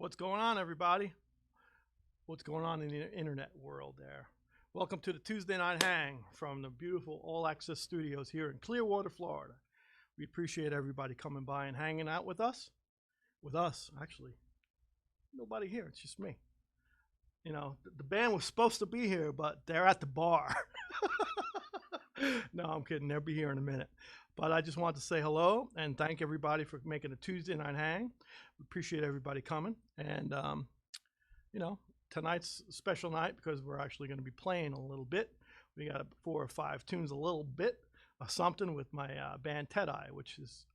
What's going on, everybody? What's going on in the internet world there? Welcome to the Tuesday Night Hang from the beautiful All Access Studios here in Clearwater, Florida. We appreciate everybody coming by and hanging out with us. With us, actually. Nobody here, it's just me. You know, the band was supposed to be here, but they're at the bar. No, I'm kidding. They'll be here in a minute. But I just wanted to say hello and thank everybody for making a Tuesday Night Hang. We appreciate everybody coming. And, you know, tonight's a special night because we're actually going to be playing a little bit. We got 4 or 5 tunes, a little bit of something with my band T.Ë.T.I, which is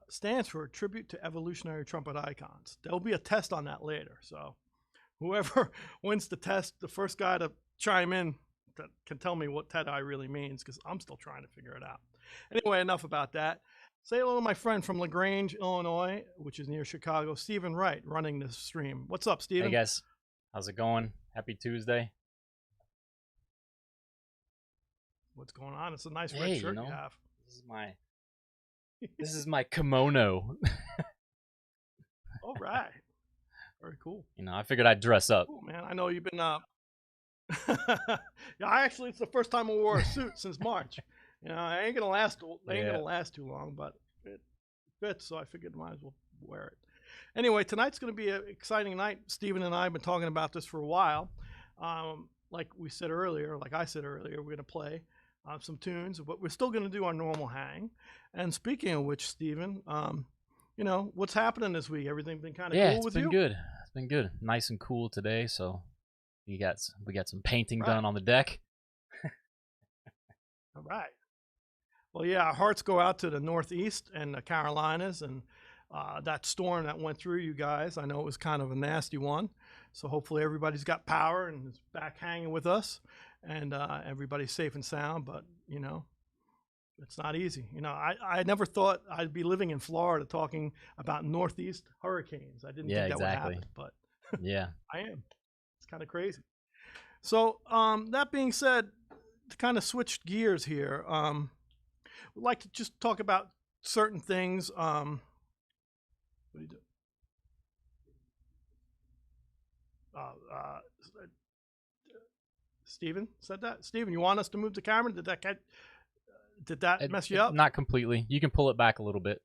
stands for Tribute to Evolutionary Trumpet Icons. There'll be a test on that later. So whoever wins the test, the first guy to chime in that can tell me what T.Ë.T.I really means, because I'm still trying to figure it out. Anyway, enough about that. Say hello to my friend from LaGrange, Illinois, which is near Chicago, Stephen Wright, running this stream. What's up, Stephen? Hey, guys. How's it going? Happy Tuesday. What's going on? It's a nice red shirt you have. This is my kimono. All right. Very cool. You know, I figured I'd dress up. Cool, man. I know you've been yeah, actually, it's the first time I wore a suit since March. You know, I ain't gonna last too long, but it fits, so I figured I might as well wear it. Anyway, tonight's gonna be an exciting night. Stephen and I have been talking about this for a while. Like I said earlier, we're gonna play some tunes, but we're still gonna do our normal hang. And speaking of which, Stephen, you know, what's happening this week? Everything been kind of cool with you? Yeah, it's been good. It's been good. Nice and cool today, so we got some painting done on the deck. All right. Well, yeah, our hearts go out to the Northeast and the Carolinas, and that storm that went through you guys. I know it was kind of a nasty one, so hopefully everybody's got power and is back hanging with us, and everybody's safe and sound. But you know, it's not easy. You know, I never thought I'd be living in Florida talking about Northeast hurricanes. I didn't think that would happen, but yeah, I am. It's kind of crazy. So that being said, to kind of switch gears here, we'd like to just talk about certain things. What do you do? Steven said that. Steven, you want us to move the camera? Did that mess you up? Not completely. You can pull it back a little bit.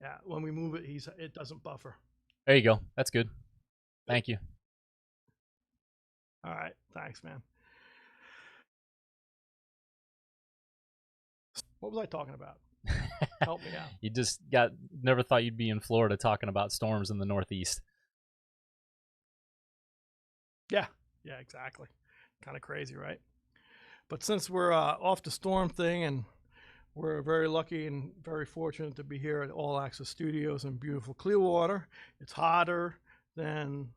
Yeah, when we move it, it doesn't buffer. There you go. That's good. Thank you. All right. Thanks, man. What was I talking about? Help me out. You just never thought you'd be in Florida talking about storms in the Northeast. Yeah, exactly. Kind of crazy, right? But since we're off the storm thing, and we're very lucky and very fortunate to be here at All Access Studios in beautiful Clearwater. It's hotter than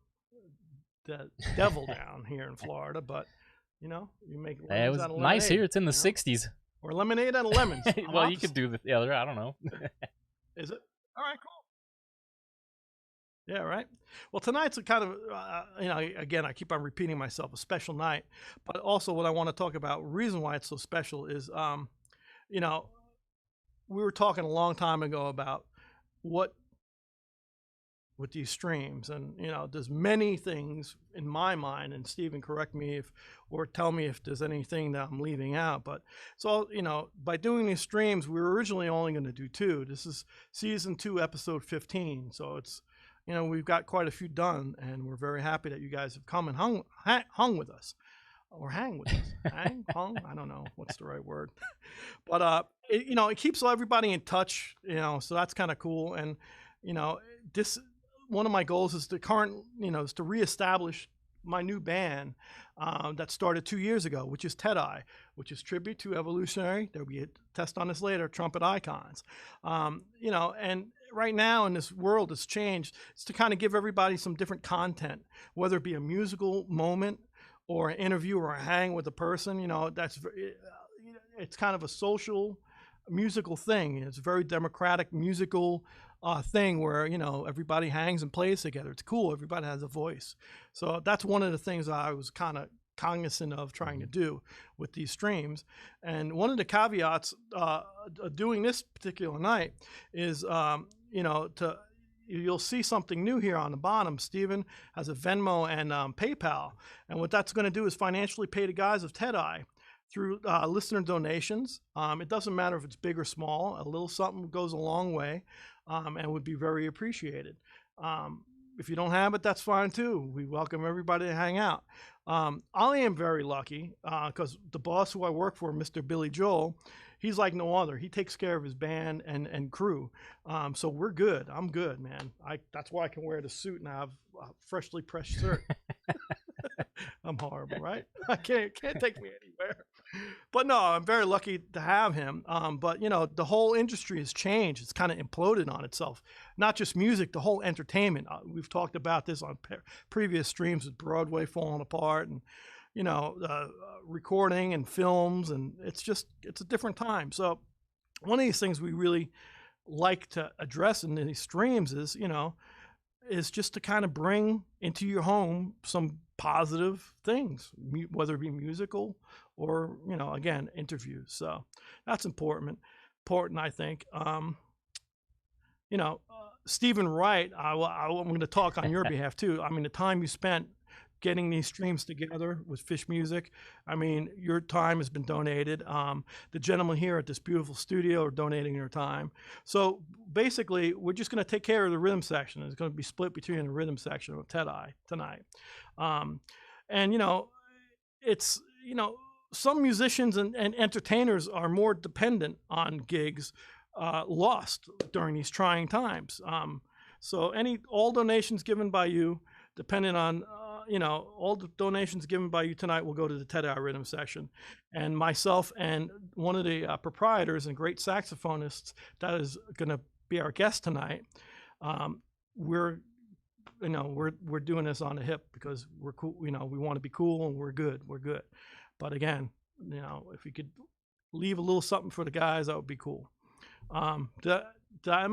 the devil down here in Florida, but you know, you make it was nice here. It's in the 60s. Or lemonade out of lemons. Well, you could do the other. I don't know. Is it? All right, cool. Yeah, right. Well, tonight's a kind of, you know, again, I keep on repeating myself, a special night. But also what I want to talk about, reason why it's so special is, you know, we were talking a long time ago about what with these streams, and you know, there's many things in my mind, and Stephen, correct me or tell me if there's anything that I'm leaving out. But so, you know, by doing these streams, we were originally only going to do 2. This is season 2, episode 15. So it's, you know, we've got quite a few done, and we're very happy that you guys have come and hung with us. Or hang with us. Hung? I don't know what's the right word. But, you know, it keeps everybody in touch, you know, so that's kind of cool. And, you know, one of my goals is to reestablish my new band that started 2 years ago, which is T.Ë.T.I, which is Tribute to Evolutionary. There'll be a test on this later, Trumpet Icons. You know, and right now in this world, it's changed. It's to kind of give everybody some different content, whether it be a musical moment or an interview or a hang with a person. You know, it's kind of a social musical thing. It's a very democratic musical thing where, you know, everybody hangs and plays together. It's cool. Everybody has a voice. So that's one of the things I was kind of cognizant of trying to do with these streams. And one of the caveats doing this particular night is, you know, you'll see something new here on the bottom. Steven has a Venmo and PayPal. And what that's going to do is financially pay the guys of T.Ë.T.I through listener donations. It doesn't matter if it's big or small. A little something goes a long way and would be very appreciated. If you don't have it, that's fine too. We welcome everybody to hang out. I am very lucky because the boss who I work for, Mr. Billy Joel, he's like no other. He takes care of his band and crew. So we're good. I'm good, man. That's why I can wear the suit and I have a freshly pressed shirt. I'm horrible, right? I can't take me anywhere. But no, I'm very lucky to have him. But you know, the whole industry has changed. It's kind of imploded on itself. Not just music, the whole entertainment. We've talked about this on previous streams with Broadway falling apart, and you know, recording and films, and it's a different time. So one of these things we really like to address in these streams is, you know, is just to kind of bring into your home some positive things, whether it be musical or, you know, again, interviews. So that's important, I think. You know, Stephen Wright, I'm going to talk on your behalf too. I mean, the time you spent getting these streams together with Fish Music, I mean, your time has been donated. The gentlemen here at this beautiful studio are donating their time. So basically, we're just going to take care of the rhythm section. It's going to be split between the rhythm section of T.Ë.T.I tonight. And, you know, it's, you know, some musicians and entertainers are more dependent on gigs lost during these trying times. So all donations given by you, depending on, you know, all the donations given by you tonight will go to the T.Ë.T.I rhythm section. And myself and one of the proprietors and great saxophonists that is going to be our guest tonight, we're doing this on the hip because we're cool. You know, we want to be cool and we're good. But again, you know, if we could leave a little something for the guys, that would be cool. Am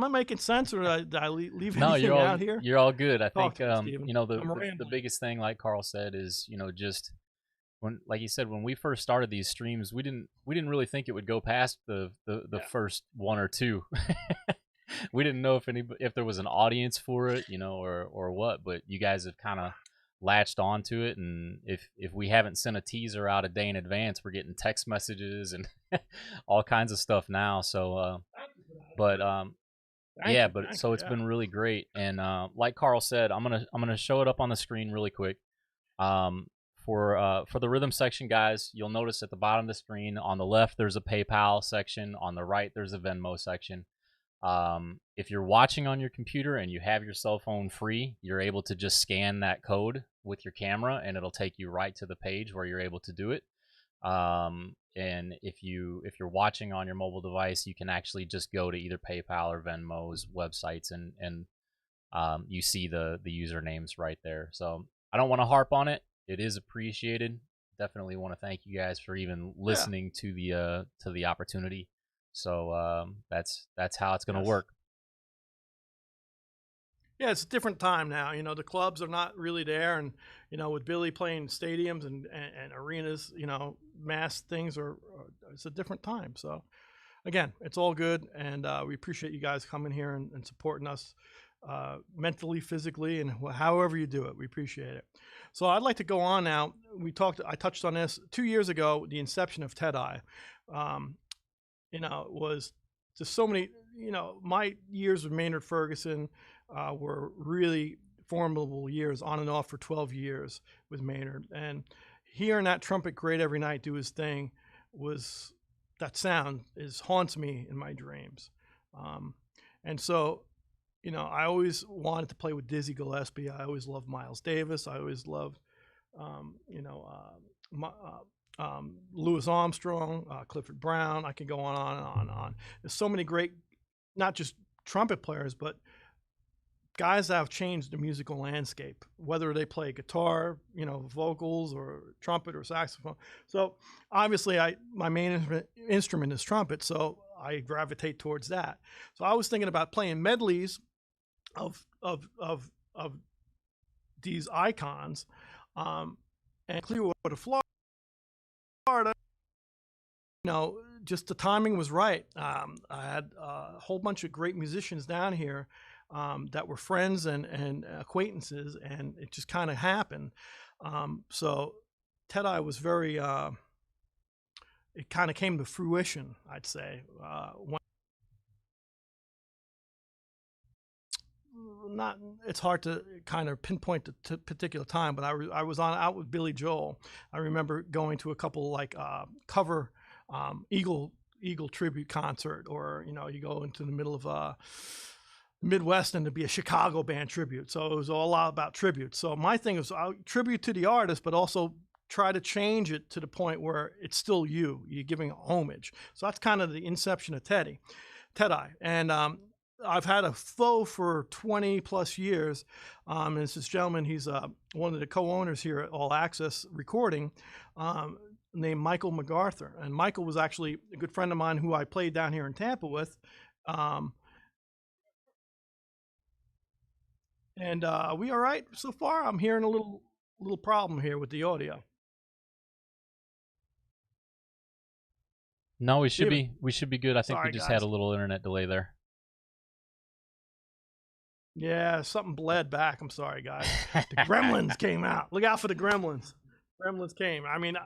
I making sense, or did I leave anything out here? You're all good. I think you know, the biggest thing, like Carl said, is, you know, just when, like you said, when we first started these streams, we didn't really think it would go past the first one or two. We didn't know if there was an audience for it, you know, or what. But you guys have kind of latched onto it, and if we haven't sent a teaser out a day in advance, we're getting text messages and all kinds of stuff now. So it's been really great. And like Carl said, I'm gonna show it up on the screen really quick. For the rhythm section, guys, you'll notice at the bottom of the screen on the left there's a PayPal section, on the right there's a Venmo section. If you're watching on your computer and you have your cell phone free, you're able to just scan that code with your camera and it'll take you right to the page where you're able to do it. And if you're watching on your mobile device, you can actually just go to either PayPal or Venmo's websites and you see the usernames right there. So I don't want to harp on it. It is appreciated. Definitely want to thank you guys for even listening to the opportunity. So that's how it's going to work. Yeah, it's a different time now. You know, the clubs are not really there, and you know, with Billy playing stadiums and arenas, you know, mass things it's a different time. So again, it's all good, and we appreciate you guys coming here and supporting us mentally, physically, and however you do it. We appreciate it. So I'd like to go on now. I touched on this 2 years ago, the inception of T.Ë.T.I. You know, it was just so many, you know, my years with Maynard Ferguson were really formidable years, on and off for 12 years with Maynard. And hearing that trumpet great every night do his thing, that sound haunts me in my dreams. And so, you know, I always wanted to play with Dizzy Gillespie. I always loved Miles Davis. I always loved, you know, Louis Armstrong, Clifford Brown. I can go on and on and on. There's so many great, not just trumpet players, but guys that have changed the musical landscape, whether they play guitar, you know, vocals, or trumpet or saxophone. So obviously my main instrument is trumpet, so I gravitate towards that. So I was thinking about playing medleys of these icons, and Clearwater, Florida. You know, just the timing was right. I had a whole bunch of great musicians down here that were friends and acquaintances, and it just kind of happened. So Ted-I was very, it kind of came to fruition, I'd say. Not, it's hard to kind of pinpoint the particular time, but I was out with Billy Joel. I remember going to a couple like cover Eagle tribute concert, or you go into the middle of Midwest and to be a Chicago band tribute. So it was all about tribute. So my thing was tribute to the artist, but also try to change it to the point where it's still you're giving homage. So that's kind of the inception of Ted-I. And I've had a foe for 20 plus years. And it's this gentleman, he's one of the co-owners here at All Access Recording, named Michael MacArthur. And Michael was actually a good friend of mine who I played down here in Tampa with. And we all right so far? I'm hearing a little problem here with the audio. No, we should be good. I think Sorry, we just guys. had a little internet delay there. Yeah, something bled back. I'm sorry, guys. The gremlins came out. Look out for the gremlins. Gremlins came. I mean,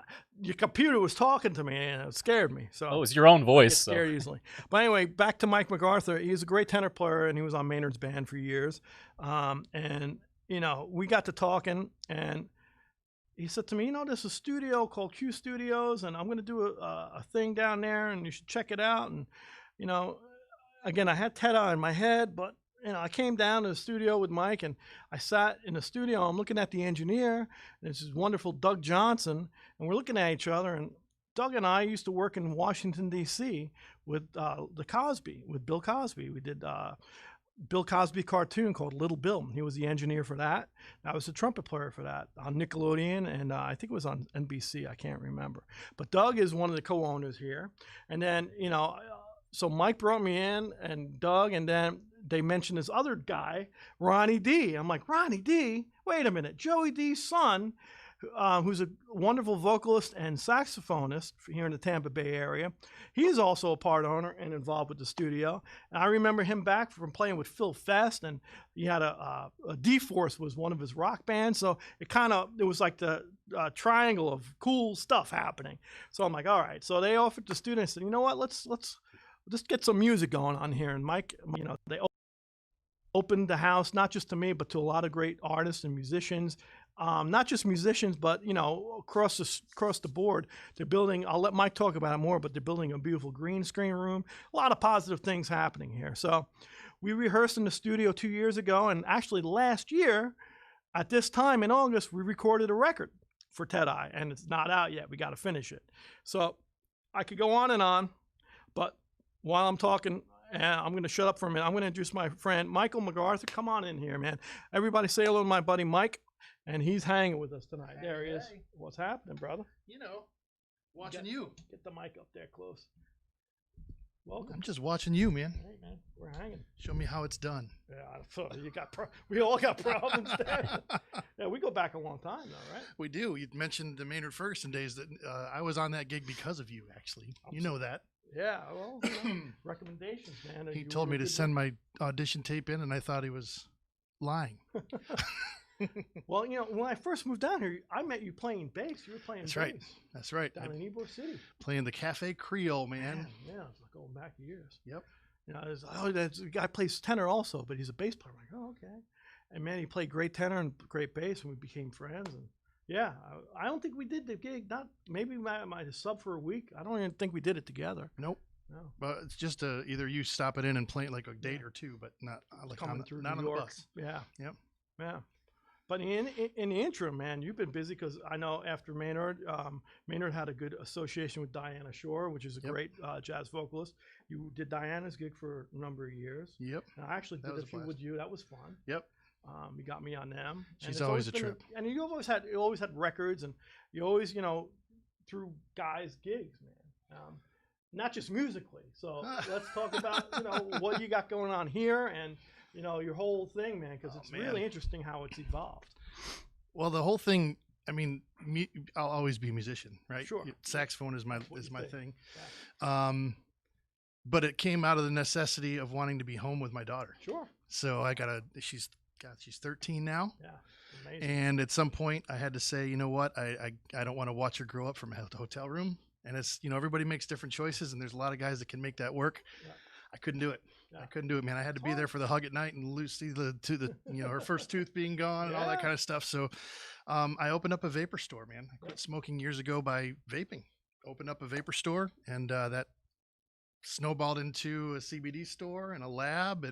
your computer was talking to me, and it scared me. So Oh, it's your own voice. I get scared easily. But anyway, back to Mike MacArthur. He's a great tenor player, and he was on Maynard's band for years. And we got to talking, and he said to me, there's a studio called Q Studios, and I'm going to do a thing down there, and you should check it out. And again, I had Ted-I in my head, but I came down to the studio with Mike, and I sat in the studio. I'm looking at the engineer, and it's this wonderful Doug Johnson, and we're looking at each other. And Doug and I used to work in Washington, D.C. with with Bill Cosby. We did Bill Cosby cartoon called Little Bill. He was the engineer for that. I was the trumpet player for that on Nickelodeon, and I think it was on NBC. I can't remember. But Doug is one of the co-owners here. And then, so Mike brought me in, and Doug, and then they mentioned this other guy, Ronnie D. I'm like, Ronnie D? Wait a minute. Joey D's son, who's a wonderful vocalist and saxophonist here in the Tampa Bay area. He's also a part owner and involved with the studio. And I remember him back from playing with Phil Fest, and he had a D-Force was one of his rock bands. So it was like the triangle of cool stuff happening. So I'm like, all right. So they offered the students, said, you know what, let's just get some music going on here. And Mike, they opened the house, not just to me, but to a lot of great artists and musicians. Not just musicians, but across the board. They're building. I'll let Mike talk about it more, but they're building a beautiful green screen room. A lot of positive things happening here. So we rehearsed in the studio 2 years ago, and actually last year, at this time in August, we recorded a record for Ted-I, and it's not out yet. We got to finish it. So I could go on, but while I'm talking, I'm going to shut up for a minute. I'm going to introduce my friend, Michael MacArthur. Come on in here, man. Everybody say hello to my buddy, Mike. And he's hanging with us tonight. There he is. What's happening, brother? Watching you. Get the mic up there close. Welcome. I'm just watching you, man. Hey, man. We're hanging. Show me how it's done. Yeah, we all got problems there. Yeah, we go back a long time, though, right? We do. You mentioned the Maynard Ferguson days that I was on that gig because of you, actually. You know that. Yeah, well, recommendations, man. He told me to send my audition tape in, and I thought he was lying. Well, when I first moved down here, I met you playing bass. You were playing bass. That's right. Down in Ybor City. Playing the Cafe Creole, man. Yeah, it's like going back years. Yep. There's a guy plays tenor also, but he's a bass player. I'm like, oh, okay. And man, he played great tenor and great bass, and we became friends. And yeah, I don't think we did the gig. Maybe my sub for a week. I don't even think we did it together. Nope. No. But it's just either you stop it in and play it like a date or two, but not like coming through not New on York. the bus. Yeah. Yep. Yeah. But in the interim, man, you've been busy because I know after Maynard had a good association with Diana Shore, which is a great jazz vocalist. You did Diana's gig for a number of years. Yep. And I actually did a few with you. That was fun. Yep. You got me on them. She's always a trip. And you always had records, and you always through guys' gigs, man. Not just musically. So let's talk about what you got going on here and your whole thing, man, because it's really interesting how it's evolved. Well, the whole thing, I mean, I'll always be a musician, right? Sure. Saxophone is my thing. Yeah. but it came out of the necessity of wanting to be home with my daughter. Sure. So she's 13 now. Yeah. Amazing. And at some point I had to say, you know what, I don't want to watch her grow up from a hotel room. And it's, everybody makes different choices, and there's a lot of guys that can make that work. Yeah. I couldn't do it. Yeah. I couldn't do it, man. I had to be there for the hug at night and see her first tooth being gone and all that kind of stuff. So I opened up a vapor store, man. I quit smoking years ago by vaping. Opened up a vapor store, and that snowballed into a CBD store and a lab,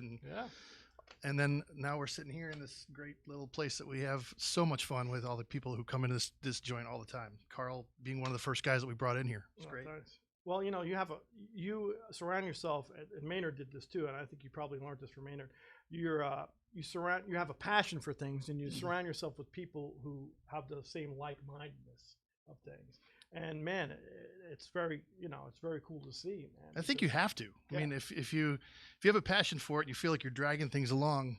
and then now we're sitting here in this great little place that we have so much fun with all the people who come into this joint all the time. Carl being one of the first guys that we brought in here. It's great. Nice. Well, you surround yourself, and Maynard did this too, and I think you probably learned this from Maynard. You have a passion for things, and you surround yourself with people who have the same like-mindedness of things. And man, it's very cool to see, man. I think you have to. I mean, if you have a passion for it, you feel like you're dragging things along,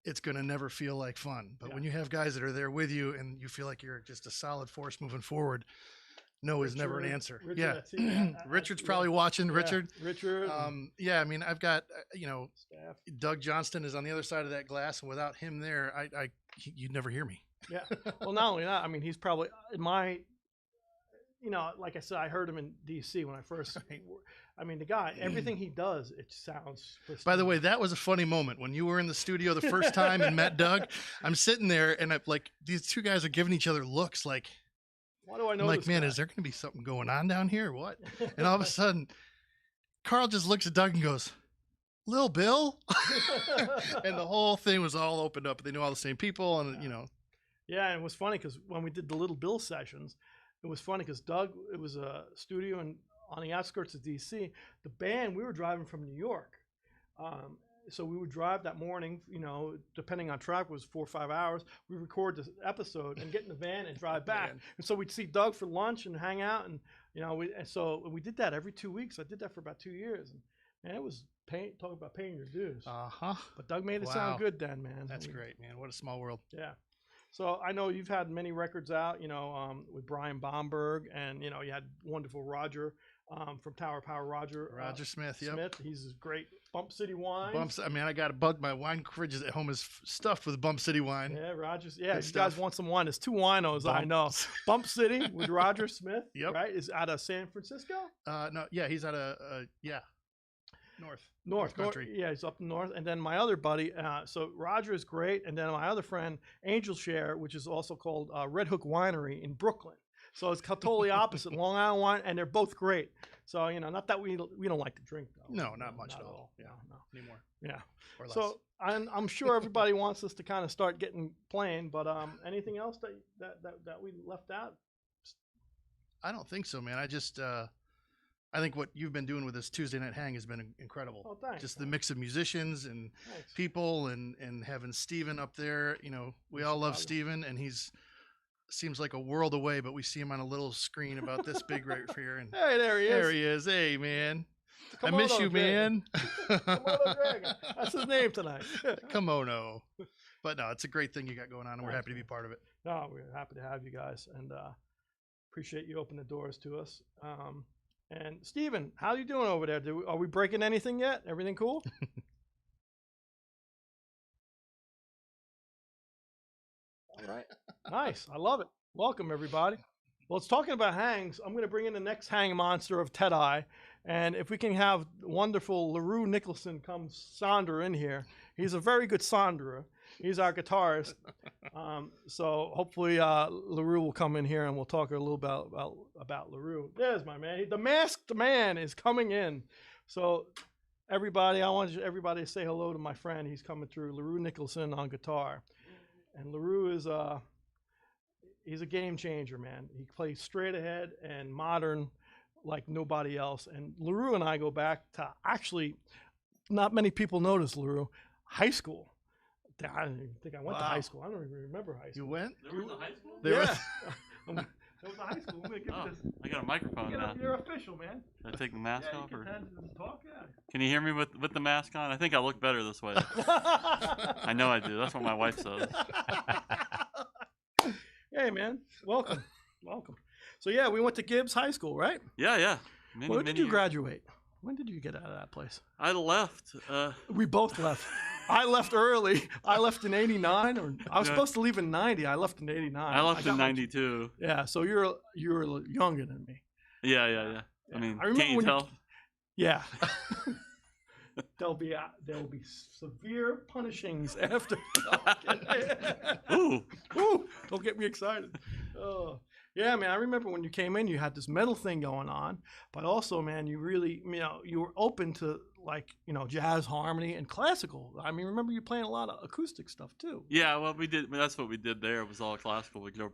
it's going to never feel like fun. But when you have guys that are there with you and you feel like you're just a solid force moving forward, no is never an answer. Richard, Richard's probably watching. Richard. I mean, I've got staff. Doug Johnston is on the other side of that glass, and without him there, you'd never hear me. Yeah. Well, not only that, I mean, he's probably in my. Like I said, I heard him in D.C. when I first. I mean, the guy, everything he does, it sounds pristine. By the way, that was a funny moment when you were in the studio the first time and met Doug. I'm sitting there, and these two guys are giving each other looks like. Why do I know? I'm like, man, is there going to be something going on down here or what? And all of a sudden, Carl just looks at Doug and goes, "Lil Bill," and the whole thing was all opened up. They knew all the same people, and Yeah, and it was funny because when we did the Little Bill sessions. It was funny because Doug, it was a studio on the outskirts of D.C. The band, we were driving from New York. So we would drive that morning, depending on traffic, it was 4 or 5 hours. We record this episode and get in the van and drive back. And so we'd see Doug for lunch and hang out. And, so we did that every 2 weeks. I did that for about 2 years. And, man, it was talking about paying your dues. Uh-huh. But Doug made it sound good then, man. That's great, man. What a small world. Yeah. So I know you've had many records out, with Brian Bomberg, and you had wonderful Roger from Tower Power. Roger Smith. Smith. He's great. Bump City wine. I mean, I got a bug. My wine fridge at home is stuffed with Bump City wine. Yeah, Rogers. Yeah, if you guys want some wine, there's two winos I know. Bump City with Roger Smith. Yep. Right, is out of San Francisco. No, yeah, he's out of North Country. Yeah, he's up north. And then my other buddy, so Roger is great. And then my other friend, Angel Share, which is also called Red Hook Winery in Brooklyn. So it's totally opposite, Long Island wine, and they're both great. So, not that we don't like to drink, though. No, not much at all. Yeah, no. Anymore. Yeah. Or less. So I'm sure everybody wants us to kind of start playing, but anything else that we left out? I don't think so, man. I think what you've been doing with this Tuesday Night Hang has been incredible. Oh, thanks. Just the mix of musicians and people and having Steven up there. We all love Steven, and seems like a world away, but we see him on a little screen about this big right here. And hey, there he is. There he is. Hey, man. I miss you, man. Komodo Dragon. That's his name tonight. Kimono. But no, it's a great thing you got going on, and we're happy to be part of it. No, we're happy to have you guys, and appreciate you opening the doors to us. And Steven, how are you doing over there? Are we breaking anything yet? Everything cool? All right. Nice. I love it. Welcome, everybody. Well, it's talking about hangs. I'm going to bring in the next hang monster of T.Ë.T.I. And if we can have wonderful LaRue Nicholson come sonder in here. He's a very good sonderer. He's our guitarist. So hopefully LaRue will come in here and we'll talk a little about LaRue. There's my man. The masked man is coming in. So everybody, I want everybody to say hello to my friend. He's coming through, LaRue Nicholson on guitar. And LaRue is he's a game changer, man. He plays straight ahead and modern like nobody else. And LaRue and I go back to, actually, not many people notice LaRue, high school. I didn't even think I went to high school. I don't even remember high school. You went? There was a high school? Yeah. That was a high school. I'm gonna give you this. I got a microphone now. You're official, man. Should I take the mask off? You can talk, yeah. Can you hear me with the mask on? I think I look better this way. I know I do. That's what my wife says. Hey, man. Welcome. Welcome. So, yeah, we went to Gibbs High School, right? Yeah. When did you graduate? When did you get out of that place? I left. We both left. I left early. I left in '89, or I was Yeah. supposed to leave in '90. I left in '89. I left got in my- '92. Yeah, so you're younger than me. Yeah. I Yeah. mean, I remember can't you when you- tell? Yeah. There'll be severe punishings after. Ooh. Ooh, don't get me excited. Oh, yeah, man. I remember when you came in, you had this metal thing going on, but also, man, you really, you were open to jazz, harmony, and classical. I mean, remember you playing a lot of acoustic stuff too. Yeah, well, we did. That's what we did there. It was all classical with Joe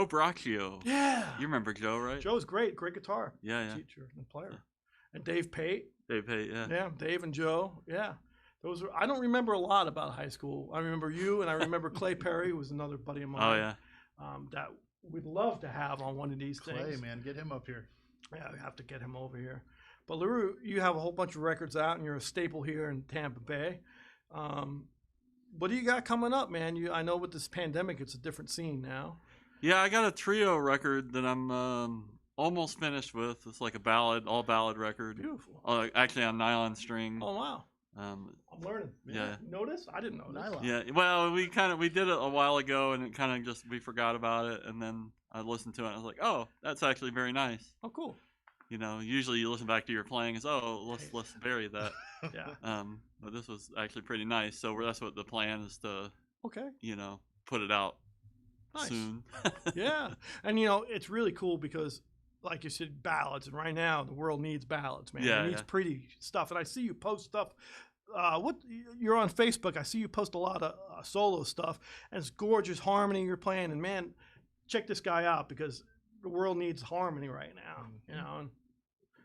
Braccio. Yeah. You remember Joe, right? Joe's great guitar Yeah. teacher and player. And Dave Pate. Dave Pate, yeah. Yeah, Dave and Joe. Yeah. I don't remember a lot about high school. I remember you, and I remember Clay Perry, who was another buddy of mine. Oh, yeah. That we'd love to have on one of these Clay, things. man, get him up here. Yeah, we have to get him over here. But LaRue, you have a whole bunch of records out, and you're a staple here in Tampa Bay. What do you got coming up, man? I know with this pandemic, it's a different scene now. Yeah, I got a trio record that I'm almost finished with. It's like a ballad, all ballad record. Beautiful. Actually on nylon string. Oh, wow. Um, I'm learning. Yeah. Notice? I didn't know this. Nylon. yeah. Well, we did it a while ago, and it kind of just we forgot about it, and then I listened to it, and I was like, oh, that's actually very nice. Oh, cool. Usually you listen back to your playing, is let's bury that. Yeah. But this was actually pretty nice. So that's what the plan is to, Okay. put it out Nice. soon. Yeah. And, it's really cool because, like you said, ballads. And right now, the world needs ballads, man. Yeah, It needs yeah. pretty stuff. And I see you post stuff. You're on Facebook. I see you post a lot of solo stuff. And it's gorgeous harmony you're playing. And, man, check this guy out because the world needs harmony right now. And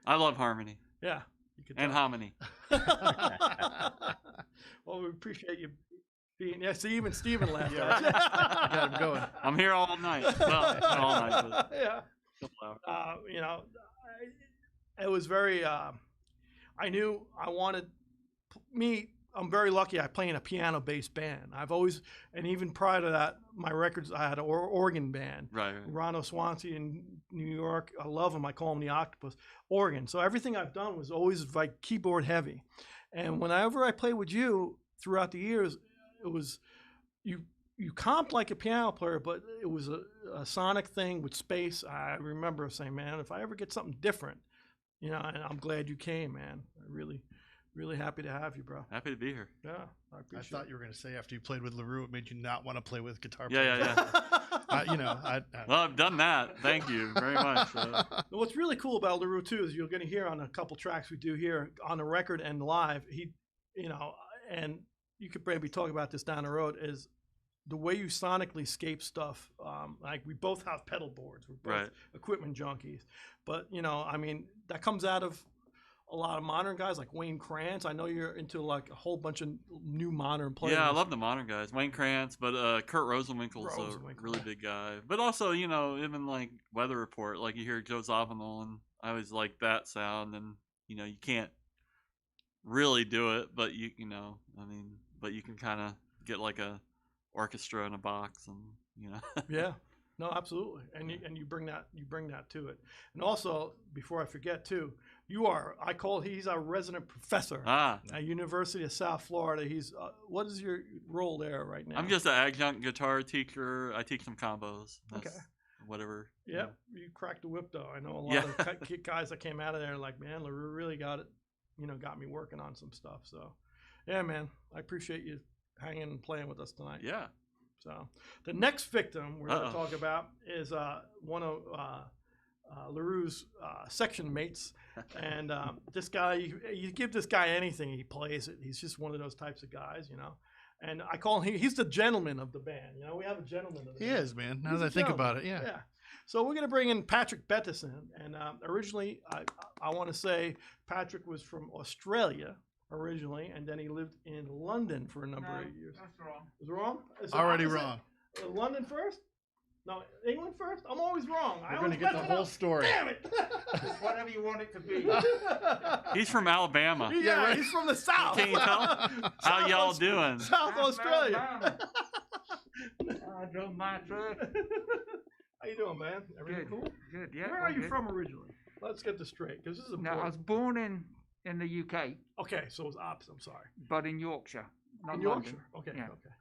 I love harmony yeah. You can and tell. hominy. Well, we appreciate you being. Yeah, see, even Steven laughed Yeah, at you. got him going. I'm here all night. Well, not all night, but Yeah. a couple hours. It was very. I knew I wanted I'm very lucky. I play in a piano-based band. I've always, and even prior to that, my records, I had an organ band. Right. Ronald Swansea in New York. I love him. I call him the Octopus. Organ. So everything I've done was always like keyboard heavy. And whenever I played with you throughout the years, it was you comped like a piano player, but it was a sonic thing with space. I remember saying, man, if I ever get something different, and I'm glad you came, man. Really happy to have you, bro. Happy to be here. Yeah, I appreciate I thought you were going to say after you played with LaRue, it made you not want to play with guitar Yeah, players. yeah. Well, I've done that. Thank you very much. What's really cool about LaRue too is you're going to hear on a couple tracks we do here on the record and live. He, and you could maybe talk about this down the road, is the way you sonically scape stuff. Like we both have pedal boards. We're both Right. equipment junkies, but that comes out of a lot of modern guys like Wayne Krantz. I know you're into like a whole bunch of new modern players. Yeah, I love the modern guys. Wayne Krantz, but Kurt Rosenwinkel's a really big guy. But also, even like Weather Report, like you hear Joe Zawinul, and I always like that sound. And you can't really do it, but but you can kind of get like a orchestra in a box, and Yeah, no, absolutely, and you bring that to it. And also, before I forget too, he's our resident professor at University of South Florida. He's what is your role there right now? I'm just an adjunct guitar teacher. I teach some combos. Okay. Whatever. Yeah, you cracked the whip though. I know a lot of guys that came out of there like, man, LaRue really got it. Got me working on some stuff. So, yeah, man, I appreciate you hanging and playing with us tonight. Yeah. So, the next victim we're going to talk about is one of LaRue's section mates. And this guy, you give this guy anything, he plays it. He's just one of those types of guys, And I call him, he's the gentleman of the band. We have a gentleman of the band. He is, man. Now that I think about it, yeah. Yeah. So we're going to bring in Patrick Bettison. And originally, I want to say Patrick was from Australia originally, and then he lived in London for a number of years. That's wrong. Is it wrong? Is it Already opposite? wrong. London first? No, England first? I'm always wrong. We're going to get the whole story. Damn it! It's whatever you want it to be. He's from Alabama. Yeah, right. he's from the South. Can you tell? How y'all doing? South Australia. I drove my truck. How you doing, man? Everything Good. cool? Good. Yeah. Where are you good. from originally? Let's get this straight, because this is Now, I important. was born in in the UK, Okay, so it was opposite. I'm sorry. but in Yorkshire, not In London. Yorkshire. Okay. Yeah. Okay.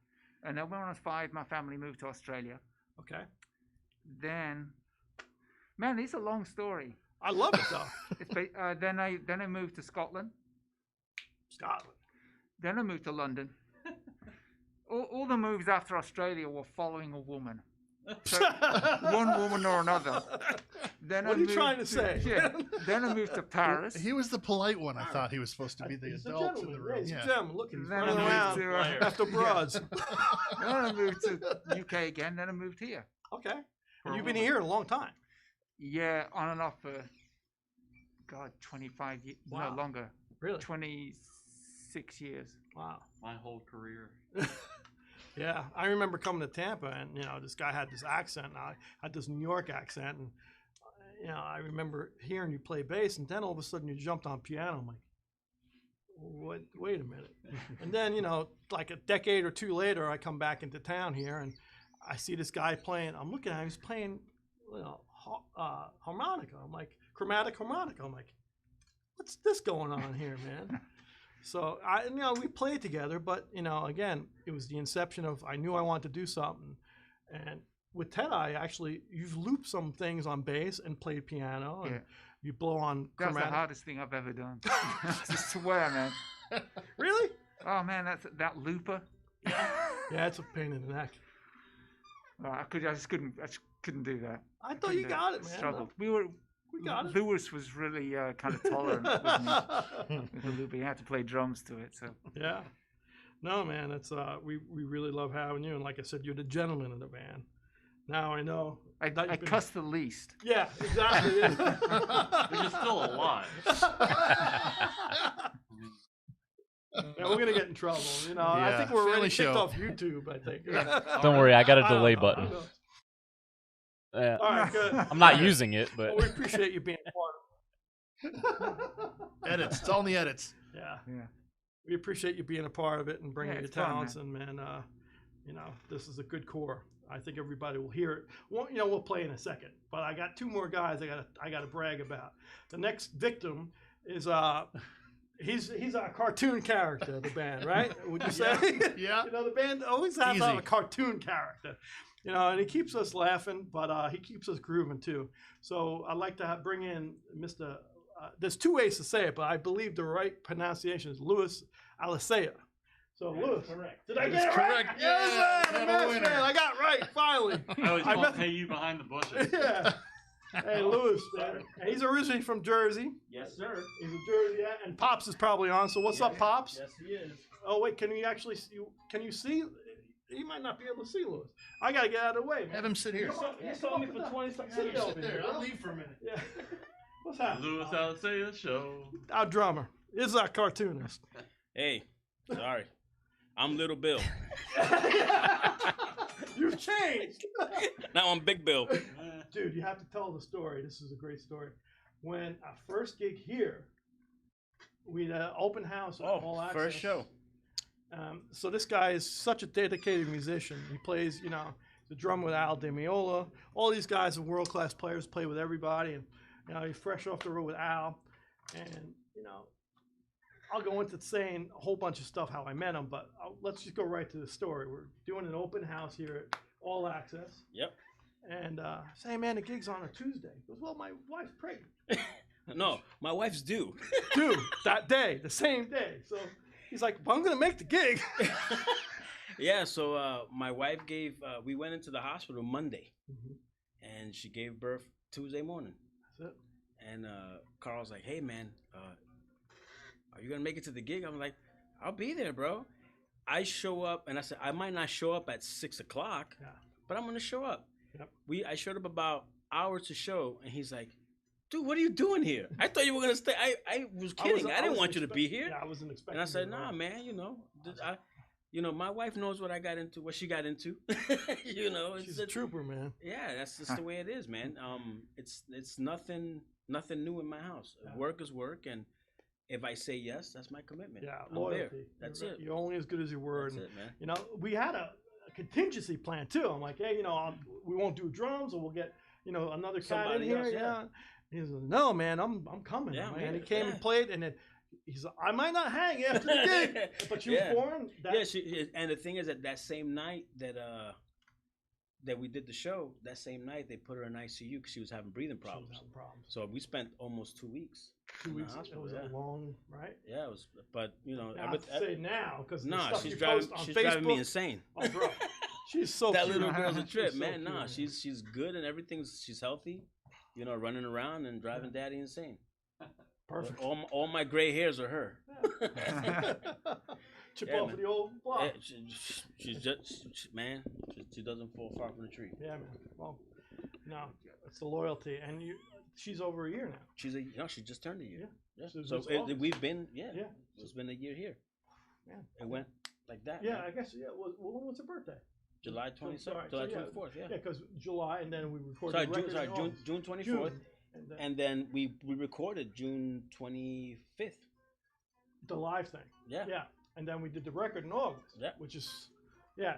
And then when I was 5, my family moved to Australia. Okay. Then, man, it's a long story. I love it though. Then I moved to Scotland. Scotland. Then I moved to London. All the moves after Australia were following a woman. So, one woman or another. Then What I are you moved trying to say? Yeah. Then I moved to Paris. He was the polite one. I thought he was supposed to be the He's a adult in gentleman. the room. He's Yeah. a gentleman. Look, he's Then running I moved around to, after broads. Then I moved to UK again. Then I moved here. Okay. For And a you've been woman. here a long time. Yeah, on and off for, God, 25 years. Wow. No, longer. Really? 26 years. Wow. My whole career. Yeah, I remember coming to Tampa, and this guy had this accent, and I had this New York accent, and I remember hearing you play bass, and then all of a sudden you jumped on piano. I'm like, what? Wait a minute. And then like a decade or two later, I come back into town here, and I see this guy playing. I'm looking at him; he's playing, harmonica. I'm like, chromatic harmonica. I'm like, what's this going on here, man? So we played together, but again, it was the inception of I knew I wanted to do something, and with T.Ë.T.I, actually, you've looped some things on bass and played piano, and you blow on That's chromatic. the hardest thing I've ever done. I swear, man. Really? Oh man, that looper. Yeah, it's a pain in the neck. I just couldn't do that. I thought you got it, man. Struggled. We got it. Lewis was really kind of tolerant with me. With the looper, you had to play drums to it. So Yeah. No, man, it's we really love having you, and like I said, you're the gentleman in the band. Now I know. I cuss the least. Yeah, exactly. But you're still alive. Yeah, we're gonna get in trouble. I Yeah, think we're already family kicked show. off YouTube. I think. Don't worry, I got a I don't delay know, button. who knows? Yeah, All right, good. I'm not using it, but Well, we appreciate you being a part of it. Edits. It's all in the edits. Yeah. Yeah. We appreciate you being a part of it and bringing Yeah, your it's fun, talents. And man, this is a good core. I think everybody will hear it. Well, we'll play in a second, but I got two more guys I got to brag about. The next victim is he's a cartoon character of the band, right? Would you say? Yeah. The band always has Easy. a cartoon character. And he keeps us laughing, but he keeps us grooving too. So I'd like to bring in Mr. There's two ways to say it, but I believe the right pronunciation is Louis Alicea. So Louis, correct. did I That get is it right? correct. Yes, Yeah, man, we have a yes, winner. man, I got it right finally. I always I want bet- to pay you behind the bushes. Yeah. Hey, Louis, man. And he's originally from Jersey. Yes, sir. He's a Jersey, and Pops is probably on. So what's up, Pops? Yes, he is. Oh wait, can you actually see? Can you see? He might not be able to see Louis. I gotta get out of the way, man. Have him sit here. You saw me for 20 seconds. Sit Sit over there. here. I'll leave for a minute. Yeah. What's happening? Louis Alicea show. Our drummer. This is our cartoonist. Hey, sorry. I'm Little Bill. You've changed. Now I'm Big Bill. Dude, you have to tell the story. This is a great story. When our first gig here, we had an open house. At All Access. First show. So this guy is such a dedicated musician. He plays, the drum with Al DeMiola. All these guys are world-class players, play with everybody. And, he's fresh off the road with Al. And, I'll go into saying a whole bunch of stuff how I met him, but let's just go right to the story. We're doing an open house here at All Access. Yep. And say, hey, man, the gig's on a Tuesday. He goes, well, my wife's pregnant. No, my wife's due. Dude, that day, the same day. So he's like, well, I'm going to make the gig. Yeah, so my wife we went into the hospital Monday, and she gave birth Tuesday morning. That's it. And Carl's like, hey, man, are you going to make it to the gig? I'm like, I'll be there, bro. I show up, and I said, I might not show up at 6 o'clock, but I'm going to show up. Yep. I showed up about hour to show, and he's like, dude, what are you doing here? I thought you were going to stay. I was kidding. I didn't want you to be here. Yeah, I wasn't expecting. And I said, you to nah, know. man, my wife knows what she got into. She's a trooper, man. Yeah, that's just the way it is, man. It's nothing new in my house. Yeah. Work is work, and if I say yes, that's my commitment. Yeah, I'm loyalty. there. That's You're it. You're only as good as your word. That's And, it, man. we had a contingency plan too. I'm like, hey, we won't do drums, or we'll get, another cat in Somebody here. else, yeah. He said, no, man, I'm coming. Yeah, man. man, He came yeah. and played, and then He's like, I might not hang after the gig, but she was born. Yeah, and the thing is that same night that we did the show, that same night they put her in ICU because she was having breathing problems. So we spent almost 2 weeks. 2 weeks. It was a long, right? Yeah, it was. But I say now because she's driving me insane. Oh, bro, she's so that cute. little girl's a trip, so man. Cute, She's good and everything's. She's healthy, running around and driving daddy insane. Perfect. All my gray hairs are her. Chip off of the old block. Yeah, she's just man. She doesn't fall far from the tree. Yeah, man. Well, no, it's the loyalty, and she's over a year now. She just turned a year. Yeah. So we've been It's been a year here. Man, it went like that. Yeah, man. I guess. Yeah. When was her birthday? July 27th. July 24th. Yeah. Yeah, because July, and then we recorded. June 24th. And then we recorded June 25th. The live thing. Yeah. Yeah. And then we did the record in August. Yeah. Which is,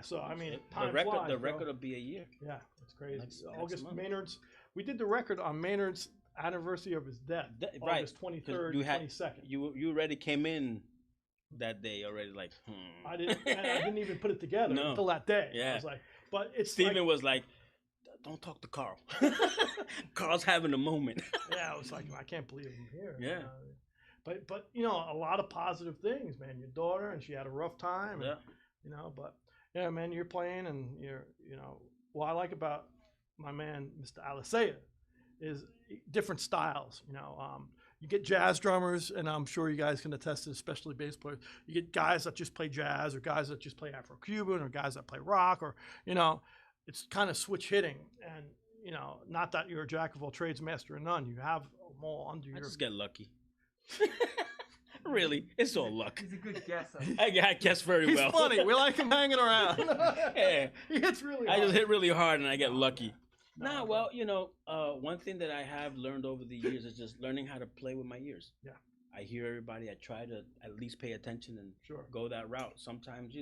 so I mean, the record will be a year. Yeah, it's crazy. Next August, month. Maynard's. We did the record on Maynard's anniversary of his death. August 23rd, 22nd. You already came in that day already like. I didn't even put it together until that day. Yeah. I was like, but it's Steven was like, don't talk to Carl. Carl's having a moment. Yeah, I was like, I can't believe I'm here. Yeah. But a lot of positive things, man. Your daughter, and she had a rough time. And, but yeah, man, you're playing, and what I like about my man, Mr. Alicea, is different styles. You get jazz drummers, and I'm sure you guys can attest to, especially bass players. You get guys that just play jazz, or guys that just play Afro-Cuban, or guys that play rock, or it's kind of switch hitting, and not that you're a jack of all trades, master of none. You have them all under I just get lucky. Really, it's all luck. He's a good guesser. I guess very well. He's funny. We like him hanging around. Yeah. He hits really hard. I just hit really hard and I get lucky. One thing that I have learned over the years is just learning how to play with my ears. Yeah. I hear everybody. I try to at least pay attention and go that route. Sometimes,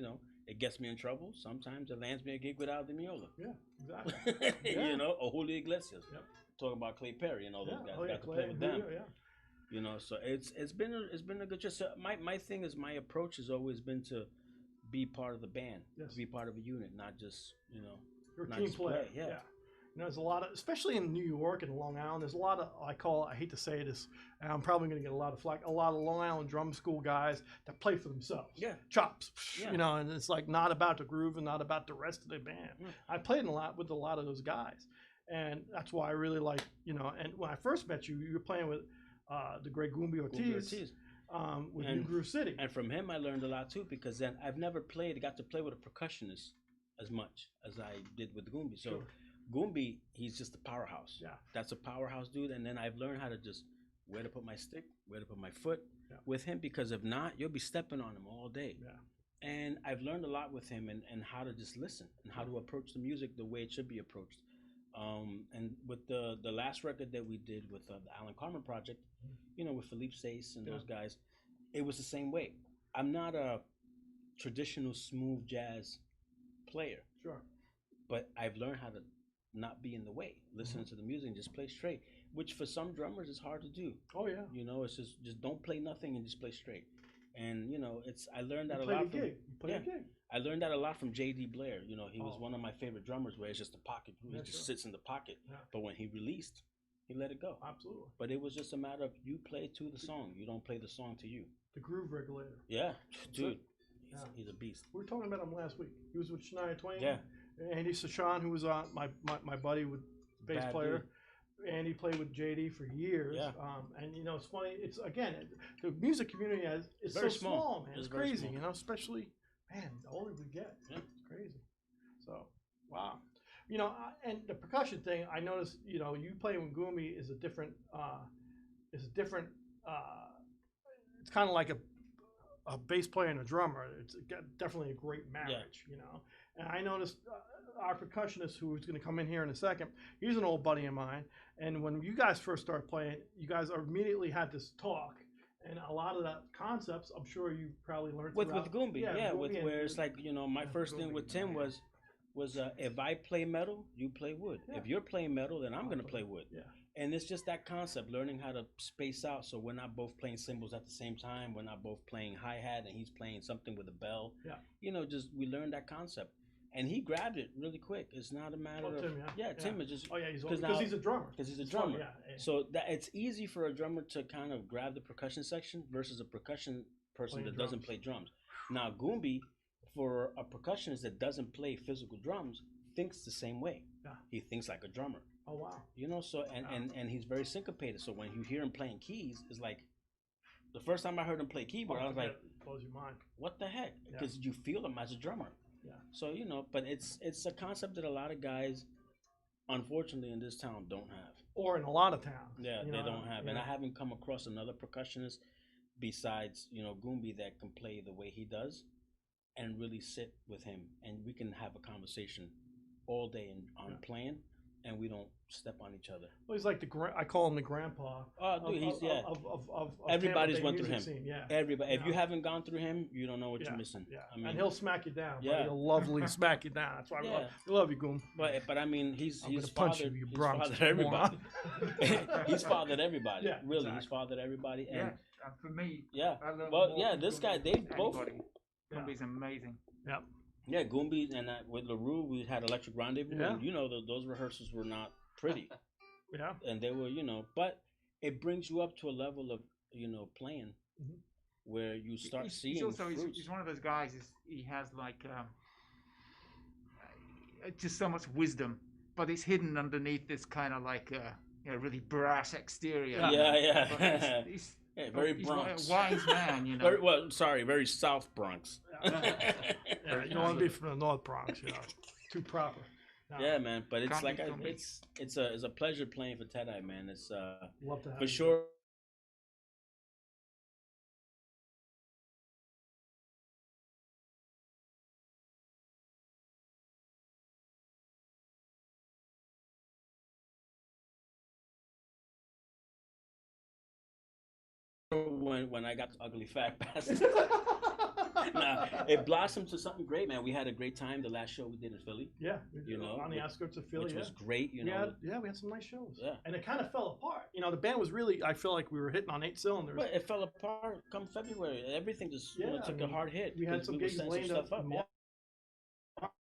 it gets me in trouble. Sometimes it lands me a gig without the Miola. Yeah, exactly. Or Julio Iglesias. Yep. Talking about Clay Perry and all those guys. Got to play with them. So it's been a good trip. So my thing is, my approach has always been to be part of the band, to be part of a unit, not just You're a not team just player. play. Yeah. There's a lot of, especially in New York and Long Island, there's a lot of, I hate to say this, and I'm probably going to get a lot of flack, a lot of Long Island drum school guys that play for themselves. Yeah. Chops. And it's like not about the groove and not about the rest of the band. Yeah. I played with a lot of those guys. And that's why I really like, and when I first met you, you were playing with the great Goombie Ortiz. With New Groove City. And from him, I learned a lot too, because then I've never got to play with a percussionist as much as I did with Goombie. So Goombie, he's just a powerhouse. Yeah. That's a powerhouse dude. And then I've learned how to just where to put my stick, where to put my foot with him, because if not, you'll be stepping on him all day. Yeah. And I've learned a lot with him and how to just listen and how to approach the music the way it should be approached. And with the last record that we did with the Alan Carmen Project, with Philippe Sace and those guys, it was the same way. I'm not a traditional smooth jazz player. Sure. But I've learned how to not be in the way, listening to the music and just play straight, which for some drummers is hard to do. Oh yeah. It's just don't play nothing and just play straight. And I learned that a lot from a gig. I learned that a lot from J.D. Blair. He was one of my favorite drummers, where it's just a pocket. He just sits in the pocket. Yeah. But when he released, he let it go. Absolutely. But it was just a matter of you play to the song. You don't play the song to you. The groove regulator. Yeah, dude. He's a beast. We were talking about him last week. He was with Shania Twain. Yeah. Andy Sachan, who was my buddy with bass player. Dude. And he played with JD for years. Yeah. And it's funny. It's again, the music community is so small, man. It's crazy, especially, man, the older we get, it's crazy. So, wow. And the percussion thing, I noticed, you playing with Goombie is a different, it's kind of like a bass player and a drummer. It's definitely a great marriage, And I noticed our percussionist, who's going to come in here in a second, he's an old buddy of mine. And when you guys first started playing, you guys immediately had this talk. And a lot of that concepts, I'm sure you probably learned with Goombie. Where it's like, my first thing with Tim was if I play metal, you play wood. Yeah. If you're playing metal, then I'm going to play wood. Yeah. And it's just that concept, learning how to space out so we're not both playing cymbals at the same time. We're not both playing hi-hat and he's playing something with a bell. Yeah. You know, just we learned that concept. And he grabbed it really quick. It's not a matter of... Tim, yeah. Tim is just... Oh, yeah, because he's a drummer. Because he's a drummer. Yeah. So that it's easy for a drummer to kind of grab the percussion section versus a percussion person that doesn't play drums. Now, Goombie, for a percussionist that doesn't play physical drums, thinks the same way. Yeah. He thinks like a drummer. Oh, wow. You know, so and he's very syncopated. So when you hear him playing keys, it's like the first time I heard him play keyboard, I was like, blows your mind. What the heck? Because you feel him as a drummer. Yeah. So, you know, but it's a concept that a lot of guys, unfortunately, in this town don't have. Or in a lot of towns. Yeah, they don't have. And I haven't come across another percussionist besides, you know, Goombie that can play the way he does and really sit with him. And we can have a conversation all day on playing, and we don't step on each other. Well, he's like I call him the grandpa. Oh, dude, of everybody's went through him. Scene. Yeah. Everybody. If you haven't gone through him, you don't know what you're missing. Yeah. I mean, and he'll smack you down. Yeah. He'll lovely smack you down. That's why I love you, Goom. But I mean, he's punch you, you Bronx fathered everybody. He's fathered everybody. Yeah, really, exactly. he's fathered everybody. And for me, I learned well, more yeah, from this guy, Goombie they than both. anybody. Goombi's amazing. Yep. Yeah, Goombie and with LaRue, we had Electric Rendezvous, and you know those rehearsals were not pretty. Yeah. And they were, you know, but it brings you up to a level of, you know, playing where you start seeing he's also fruits. he's one of those guys. He has like just so much wisdom, but it's hidden underneath this kind of like you know, really brass exterior. Yeah. He's very he's Bronx. a wise man, you know. Very South Bronx. You don't want to be from the North Bronx, you know. Too proper. No. Yeah, man. But it's Can't like be it's a pleasure playing for Tet.I, man. It's love to have for you. sure. When I got to Ugly Fat Bastard. Nah, it blossomed to something great, man. We had a great time the last show we did in Philly. Yeah, you know, on the outskirts of Philly, which was great. You know, we had some nice shows. Yeah, and it kind of fell apart. You know, the band was really, I feel like we were hitting on 8 cylinders. But it fell apart come February. Everything just took a hard hit. We had some gigs lined up in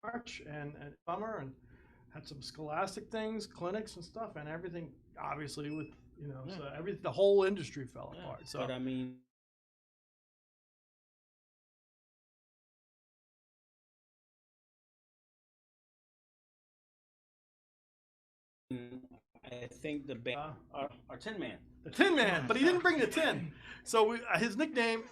March and summer, and had some scholastic things, clinics and stuff, and everything. Obviously, with so the whole industry fell apart. So, but I mean. I think the band, our Tin Man. The Tin Man, but he didn't bring the tin. So his nickname.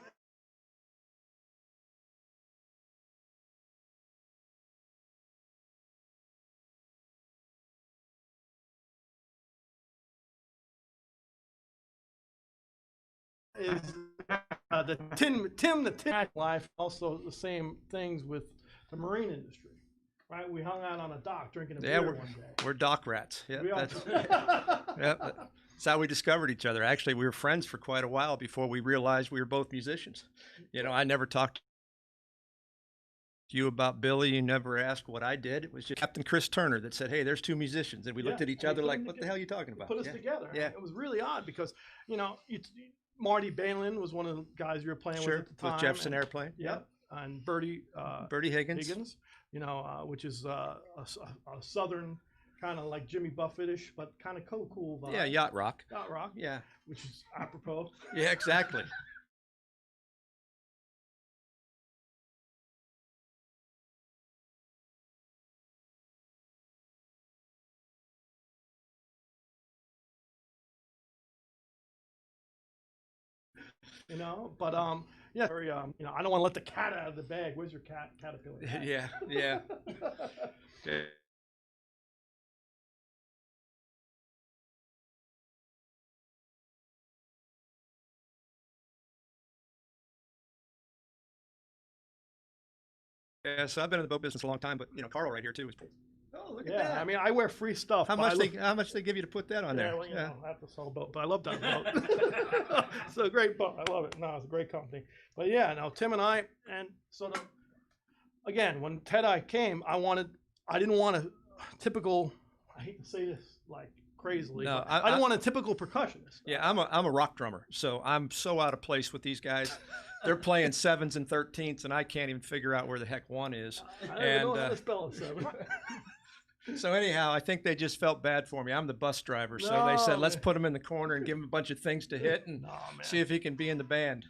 Is the Tin life, also the same things with the marine industry. Right, we hung out on a dock drinking a beer one day. We're dock rats. Yeah, that's how we discovered each other. Actually, we were friends for quite a while before we realized we were both musicians. You know, I never talked to you about Billy. You never asked what I did. It was just Captain Chris Turner that said, "Hey, there's two musicians," and we looked at each other like, "What the hell are you talking about?" Put us together. Yeah, it was really odd because Marty Balin was one of the guys you were playing with at the time. With Jefferson Airplane. Yep. And Bertie Higgins, which is a southern kind of like Jimmy Buffett-ish, but kind of cool vibe. Yeah, yacht rock. Yacht rock. Yeah. Which is apropos. Yeah, exactly. But very I don't want to let the cat out of the bag. Where's your caterpillar? Yeah. Yeah, so I've been in the boat business a long time, but Carl right here too is. Oh, look at that! I mean, I wear free stuff. How much they give you to put that on there? Well, I have to sell a boat, but I love that boat. It's a great boat. I love it. No, it's a great company. But Tim and I, and sort of, again, when Tet.I came, I didn't want a typical, I hate to say this, like crazily. No, I don't want a typical percussionist. Yeah, I'm a rock drummer, so I'm so out of place with these guys. They're playing 7s and 13ths, and I can't even figure out where the heck 1 is. I don't even know how to spell it, 7. So anyhow, I think they just felt bad for me. I'm the bus driver, so they said, let's put him in the corner and give him a bunch of things to hit and see if he can be in the band.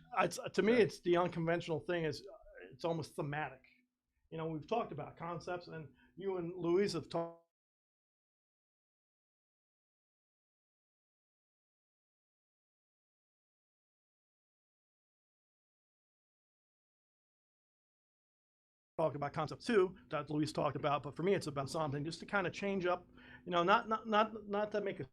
To me, it's the unconventional thing. It's almost thematic. You know, we've talked about concepts, and you and Louise have talked about concept too, that Louise talked about, but for me it's about something just to kind of change up, you know, not to make a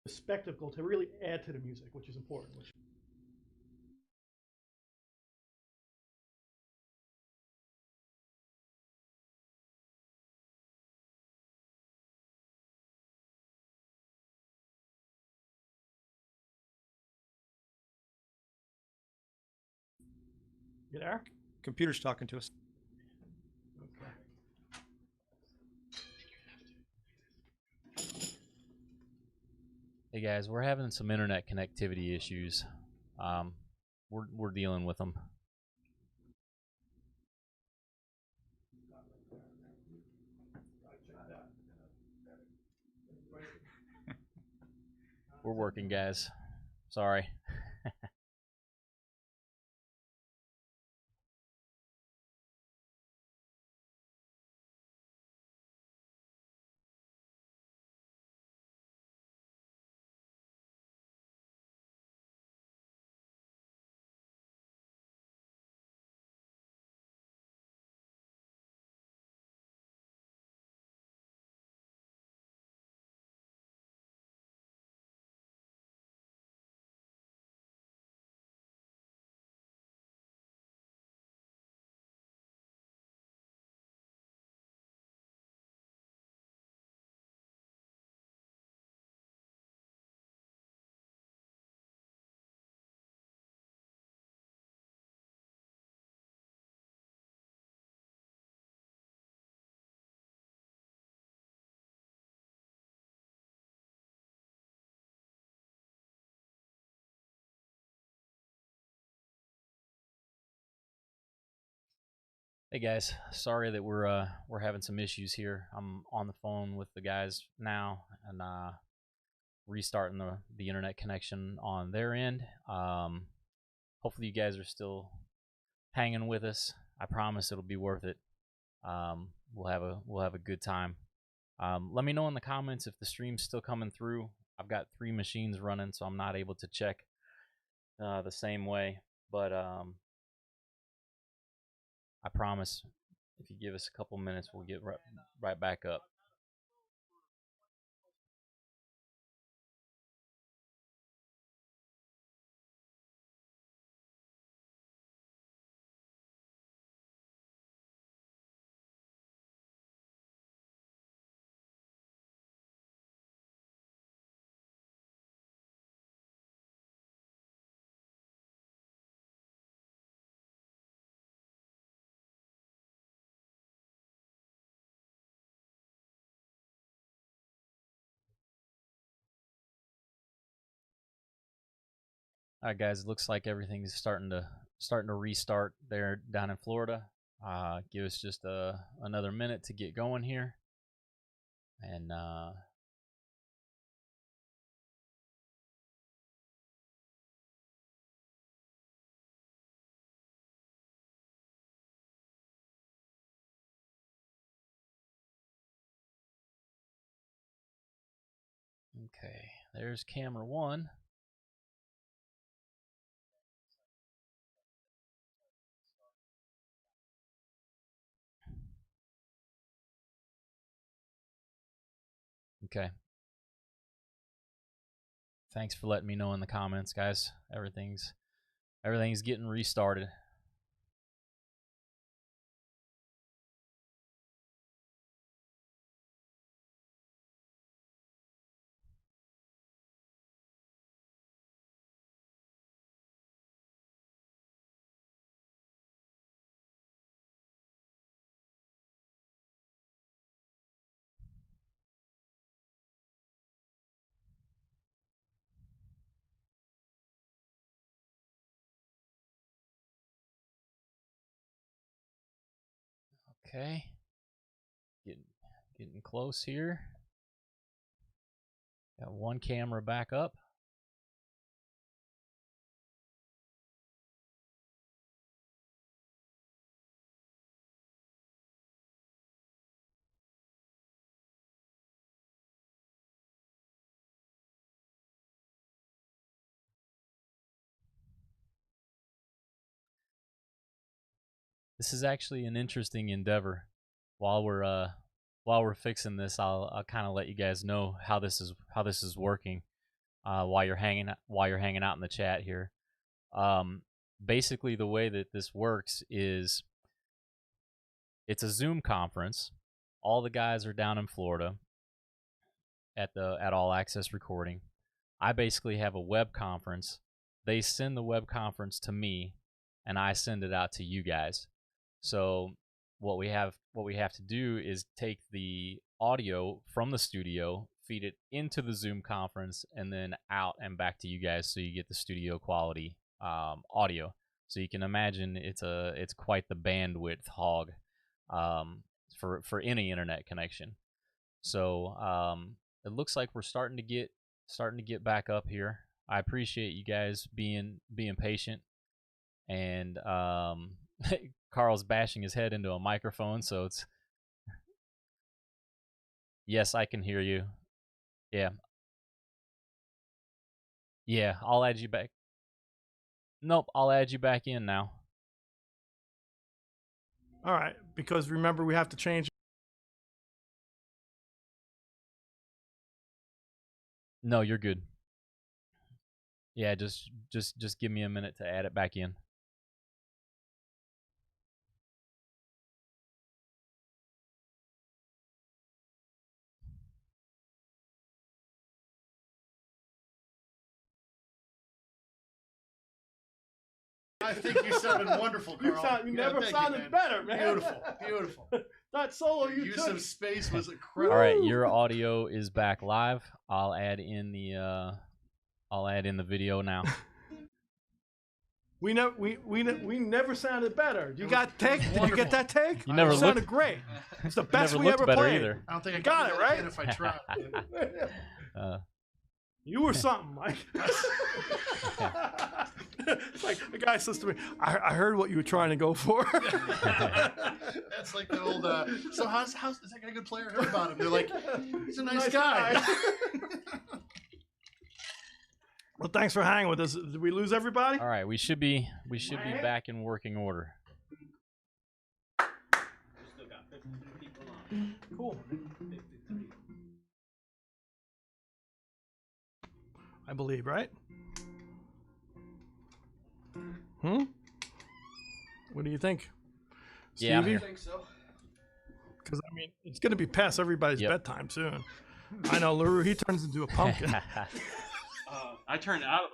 spectacle, to really add to the music, which is important. You there? Computer's talking to us. Okay. Hey guys, we're having some internet connectivity issues. We're dealing with them. We're working, guys. Sorry. Hey guys, sorry that we're having some issues here. I'm on the phone with the guys now and restarting the internet connection on their end. Hopefully you guys are still hanging with us. I promise it'll be worth it. We'll have a good time. Let me know in the comments if the stream's still coming through. I've got 3 machines running, so I'm not able to check the same way, but I promise if you give us a couple minutes, we'll get right back up. All right, guys. It looks like everything's starting to restart there down in Florida. Give us just another minute to get going here, and okay. There's camera 1. Okay. Thanks for letting me know in the comments, guys. Everything's getting restarted. Okay. Getting close here. Got one camera back up. This is actually an interesting endeavor. While we're fixing this, I'll kind of let you guys know how this is working. While you're hanging out in the chat here. Basically, the way that this works is it's a Zoom conference. All the guys are down in Florida at All Access Recording. I basically have a web conference. They send the web conference to me, and I send it out to you guys. So what we have to do is take the audio from the studio, feed it into the Zoom conference, and then out and back to you guys, so you get the studio quality audio. So you can imagine it's quite the bandwidth hog for any internet connection. So it looks like we're starting to get back up here. I appreciate you guys being patient, and Carl's bashing his head into a microphone, so it's... Yes, I can hear you. Yeah. Yeah, I'll add you back. Nope, I'll add you back in now. All right, because remember, we have to change. No, you're good. Yeah, just give me a minute to add it back in. I think you sounded wonderful, Carl. You never sounded better, man. Beautiful, beautiful. That solo you Use took. of space was incredible. All right, your audio is back live. I'll add in the video now. We never sounded better. You got take? Did you get that take? You never sounded looked great. It's the best never we looked ever better played. either. I don't think I got it right. if I tried. You were something, Mike. It's like the guy says to me, I heard what you were trying to go for. That's like the old, so how's is that guy a good player? I heard about him. They're like, he's a nice guy. Well, thanks for hanging with us. Did we lose everybody? All right, we should be back in working order. Cool. I believe, right? What do you think? Yeah, I'm Stevie? here. I think so. Because, I mean, it's going to be past everybody's bedtime soon. I know, LaRue, he turns into a pumpkin. I turned out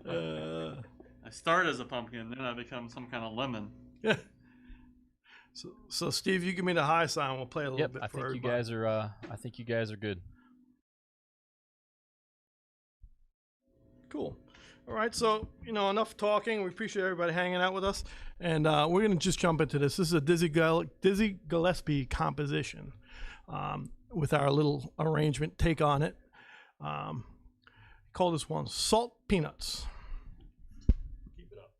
of I start as a pumpkin, then I become some kind of lemon. Yeah. So Steve, you give me the high sign. We'll play a little bit I for think everybody. I think you guys are good. Cool. All right, so, enough talking. We appreciate everybody hanging out with us. And we're going to just jump into this. This is a Dizzy Gillespie composition with our little arrangement take on it. Call this one Salt Peanuts. Keep it up.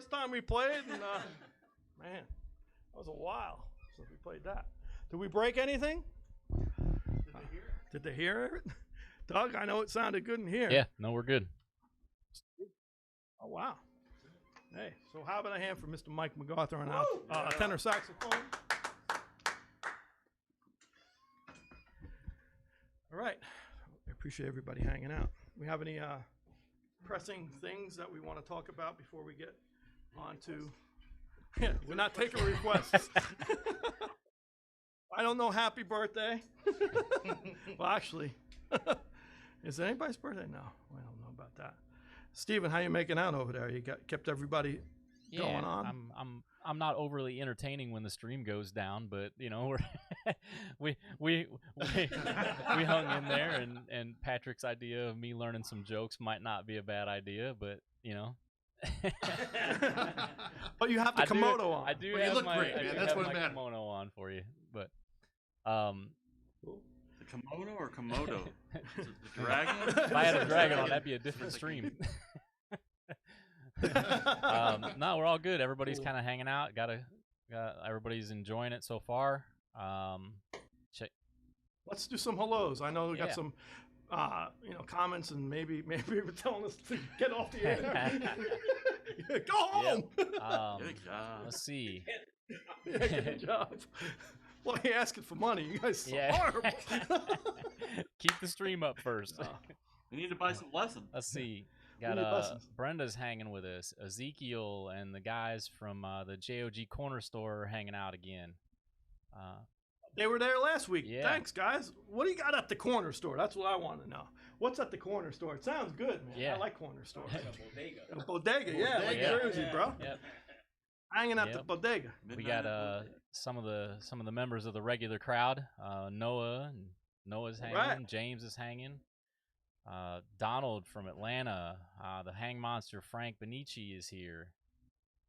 first time we played, and man, that was a while since we played that. Did we break anything? Did they hear it? Doug, I know it sounded good in here. Yeah, no, we're good. Oh, wow. Hey, so how about a hand for Mr. Mike MacArthur on tenor saxophone? All right. I appreciate everybody hanging out. We have any pressing things that we want to talk about before we get on to... Yeah, we're not taking requests. I don't know happy birthday. Well, actually, is it anybody's birthday? No, I don't know about that. Steven, how you making out over there? You kept everybody going on? I'm not overly entertaining when the stream goes down, but you know, we hung in there, and Patrick's idea of me learning some jokes might not be a bad idea, but you know. But you have the kimono on. I do Well, have you look my, great, I man. do That's have what my matters. kimono on for you, but The kimono or Komodo? Is it the dragon? if I had a dragon on, that'd be a different stream. No, we're all good. Everybody's kind of hanging out. Everybody's enjoying it so far. Let's do some hellos. I know we got Yeah. some, comments, and maybe we're telling us to get off the air. Go home. Good job. Let's see. Yeah, good job. Well, he asking for money. You guys are Yeah. horrible. Keep the stream up first. We need to buy some lessons. Let's see. We Got need lessons. Brenda's hanging with us. Ezekiel and the guys from the JOG Corner Store are hanging out again. They were there last week. Yeah. Thanks, guys. What do you got at the corner store? That's what I want to know. What's at the corner store? It sounds good, man. Yeah. I like corner stores. Bodega. A bodega, yeah, like Yeah. Jersey, bro. Yep. Hanging at the Yep. bodega. We got some of the members of the regular crowd. Noah's hanging. Right. James is hanging. Donald from Atlanta. The Hang Monster Frank Benici is here.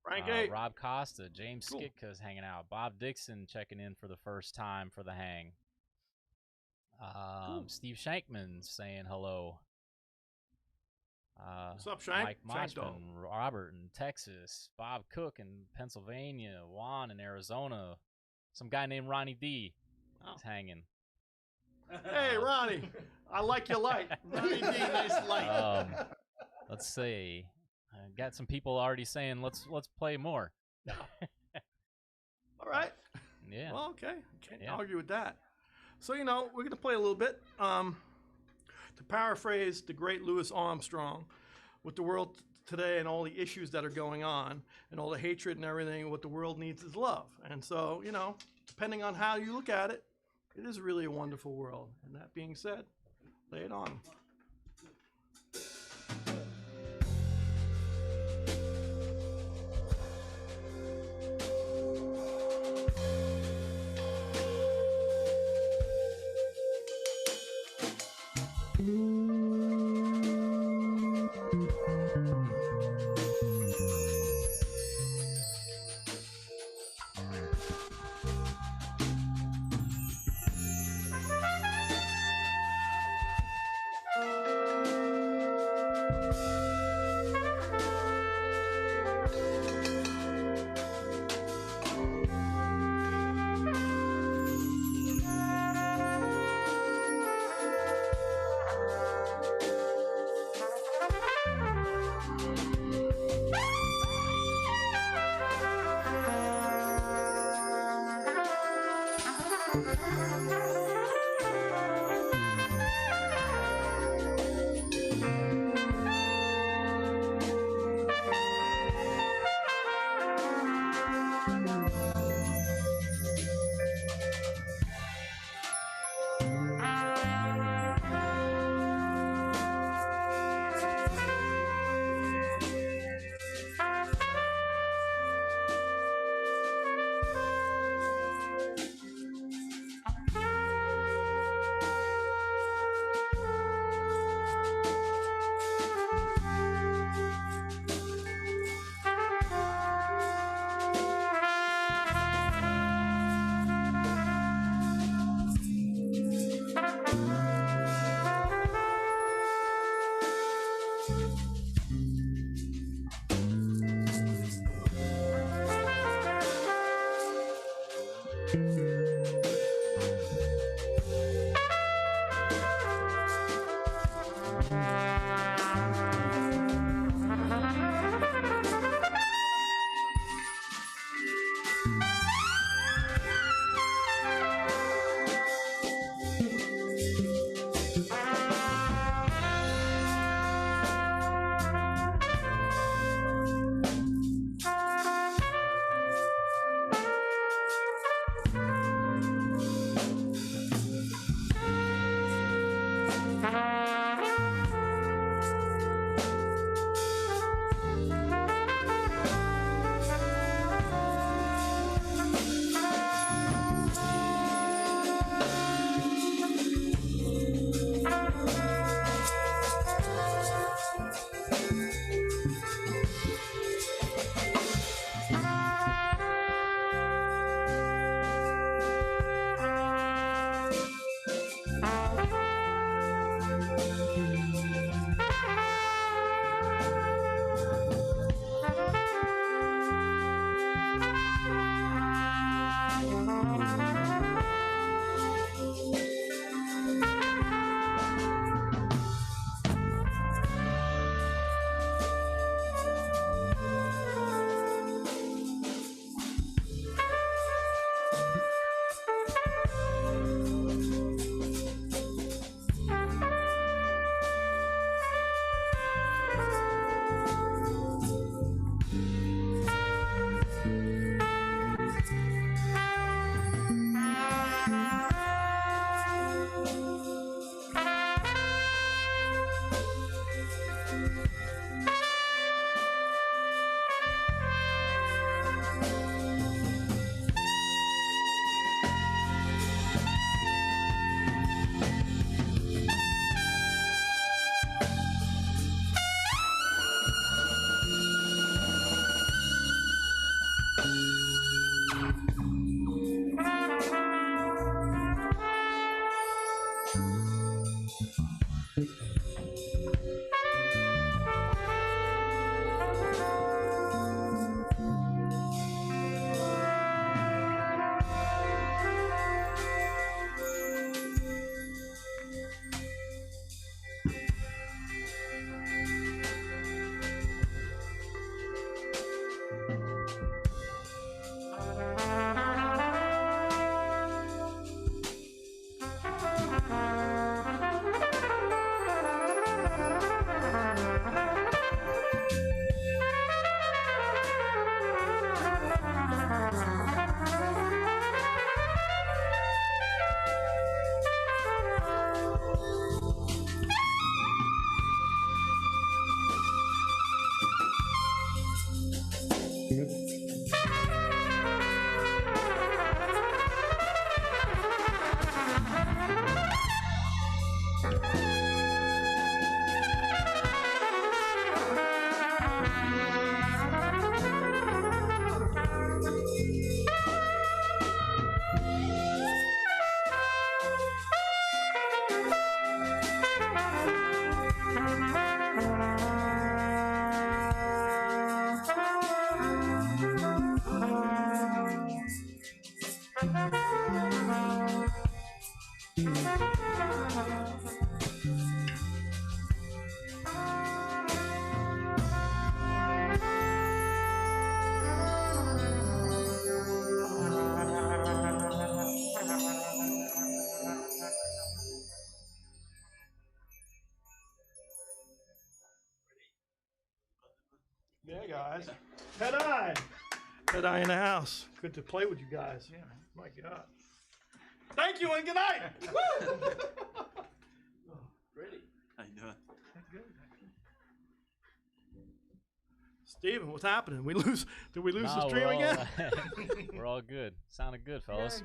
Frank A. Rob Costa, James Cool. Skitka's hanging out. Bob Dixon checking in for the first time for the hang. Cool. Steve Shankman saying hello. What's up, Shank? Mike Shank dog. Mochman, Robert in Texas, Bob Cook in Pennsylvania, Juan in Arizona, some guy named Ronnie D is hanging. Hey, Ronnie, I like your light. Ronnie D, nice light. Let's see. I got some people already saying let's play more. All right. Yeah. Well, okay. Can't Yeah. argue with that. So, we're going to play a little bit. To paraphrase the great Louis Armstrong, with the world today and all the issues that are going on and all the hatred and everything, what the world needs is love. And so, depending on how you look at it, it is really a wonderful world. And that being said, lay it on. Yeah, guys. T.Ë.T.I. T.Ë.T.I in the house. Good to play with you guys. Yeah, my God. Thank you and good night. Woo! Ready. How you doing? Good. Steven, what's happening? Did we lose the stream again? We're all good. Sounded good, fellas.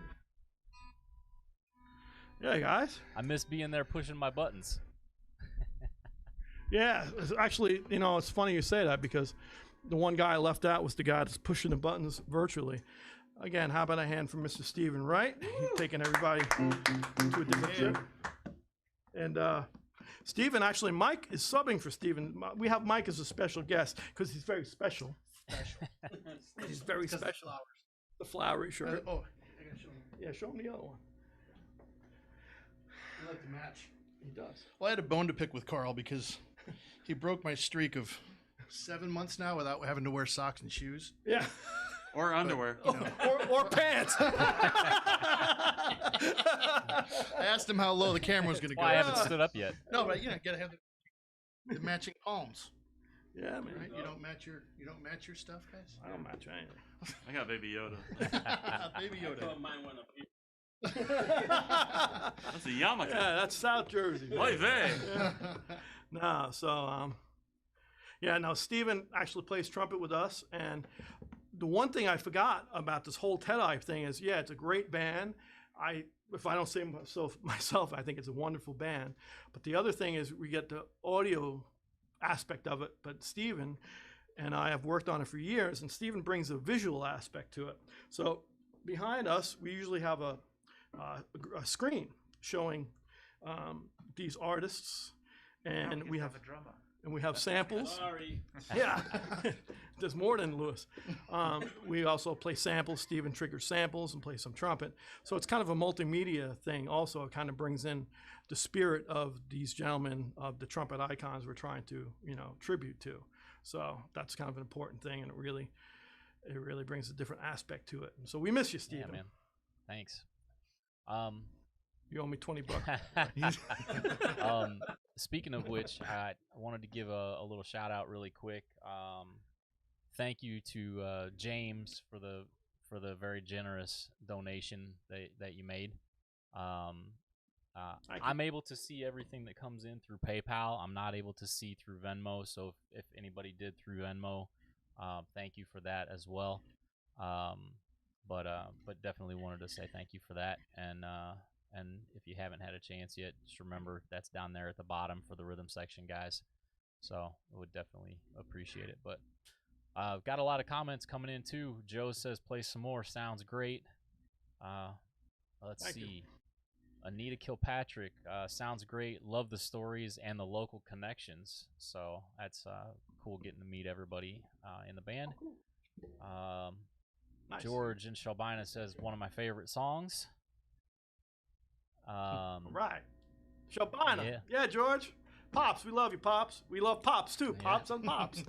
Yeah, guys. I miss being there pushing my buttons. Yeah, actually, you know, it's funny you say that because the one guy I left out was the guy that's pushing the buttons virtually. Again, how about a hand for Mr. Steven Wright? He's taking everybody to a different trip. And Steven, actually, Mike is subbing for Steven. We have Mike as a special guest because he's very special. He's very special. The flowery shirt. Oh, I gotta show him. Yeah, show him the other one. I like to match. He does. Well, I had a bone to pick with Carl because he broke my streak of 7 months now without having to wear socks and shoes. Yeah. Or underwear. Or pants. I asked him how low the camera was going to go. Well, I haven't stood up yet. No, but gotta have the matching palms. Yeah, man. Right? You don't match your stuff, guys. I don't match anything. I got Baby Yoda. Baby Yoda. Mine went up here. That's a yarmulke. Yeah, that's South Jersey. Oy vey. No, so no, Steven actually plays trumpet with us, and the one thing I forgot about this whole T.Ë.T.I thing is, yeah, it's a great band. If I don't say myself, I think it's a wonderful band. But the other thing is we get the audio aspect of it, but Steven and I have worked on it for years, and Steven brings a visual aspect to it. So behind us, we usually have a screen showing these artists, and we have a drummer. And we have samples. Sorry. Yeah, there's more than Lewis. We also play samples. Steven triggers samples and plays some trumpet. So it's kind of a multimedia thing. Also, it kind of brings in the spirit of these gentlemen, of the trumpet icons we're trying to, tribute to. So that's kind of an important thing, and it really brings a different aspect to it. So we miss you, Steven. Yeah, man. Thanks. You owe me $20. Speaking of which, I wanted to give a little shout out really quick. Thank you to James for the very generous donation that you made. I'm able to see everything that comes in through PayPal. I'm not able to see through Venmo. So if anybody did through Venmo, thank you for that as well. But definitely wanted to say thank you for that. And if you haven't had a chance yet, just remember that's down there at the bottom for the rhythm section, guys. So I would definitely appreciate it. But I've got a lot of comments coming in too. Joe says play some more. Sounds great. Let's see. Anita Kilpatrick, sounds great. Love the stories and the local connections. So that's cool getting to meet everybody in the band. Nice. George in Shelbina says one of my favorite songs. Right. Shelbina. Yeah, George. Pops, we love you, Pops. We love Pops too. Pops and Pops.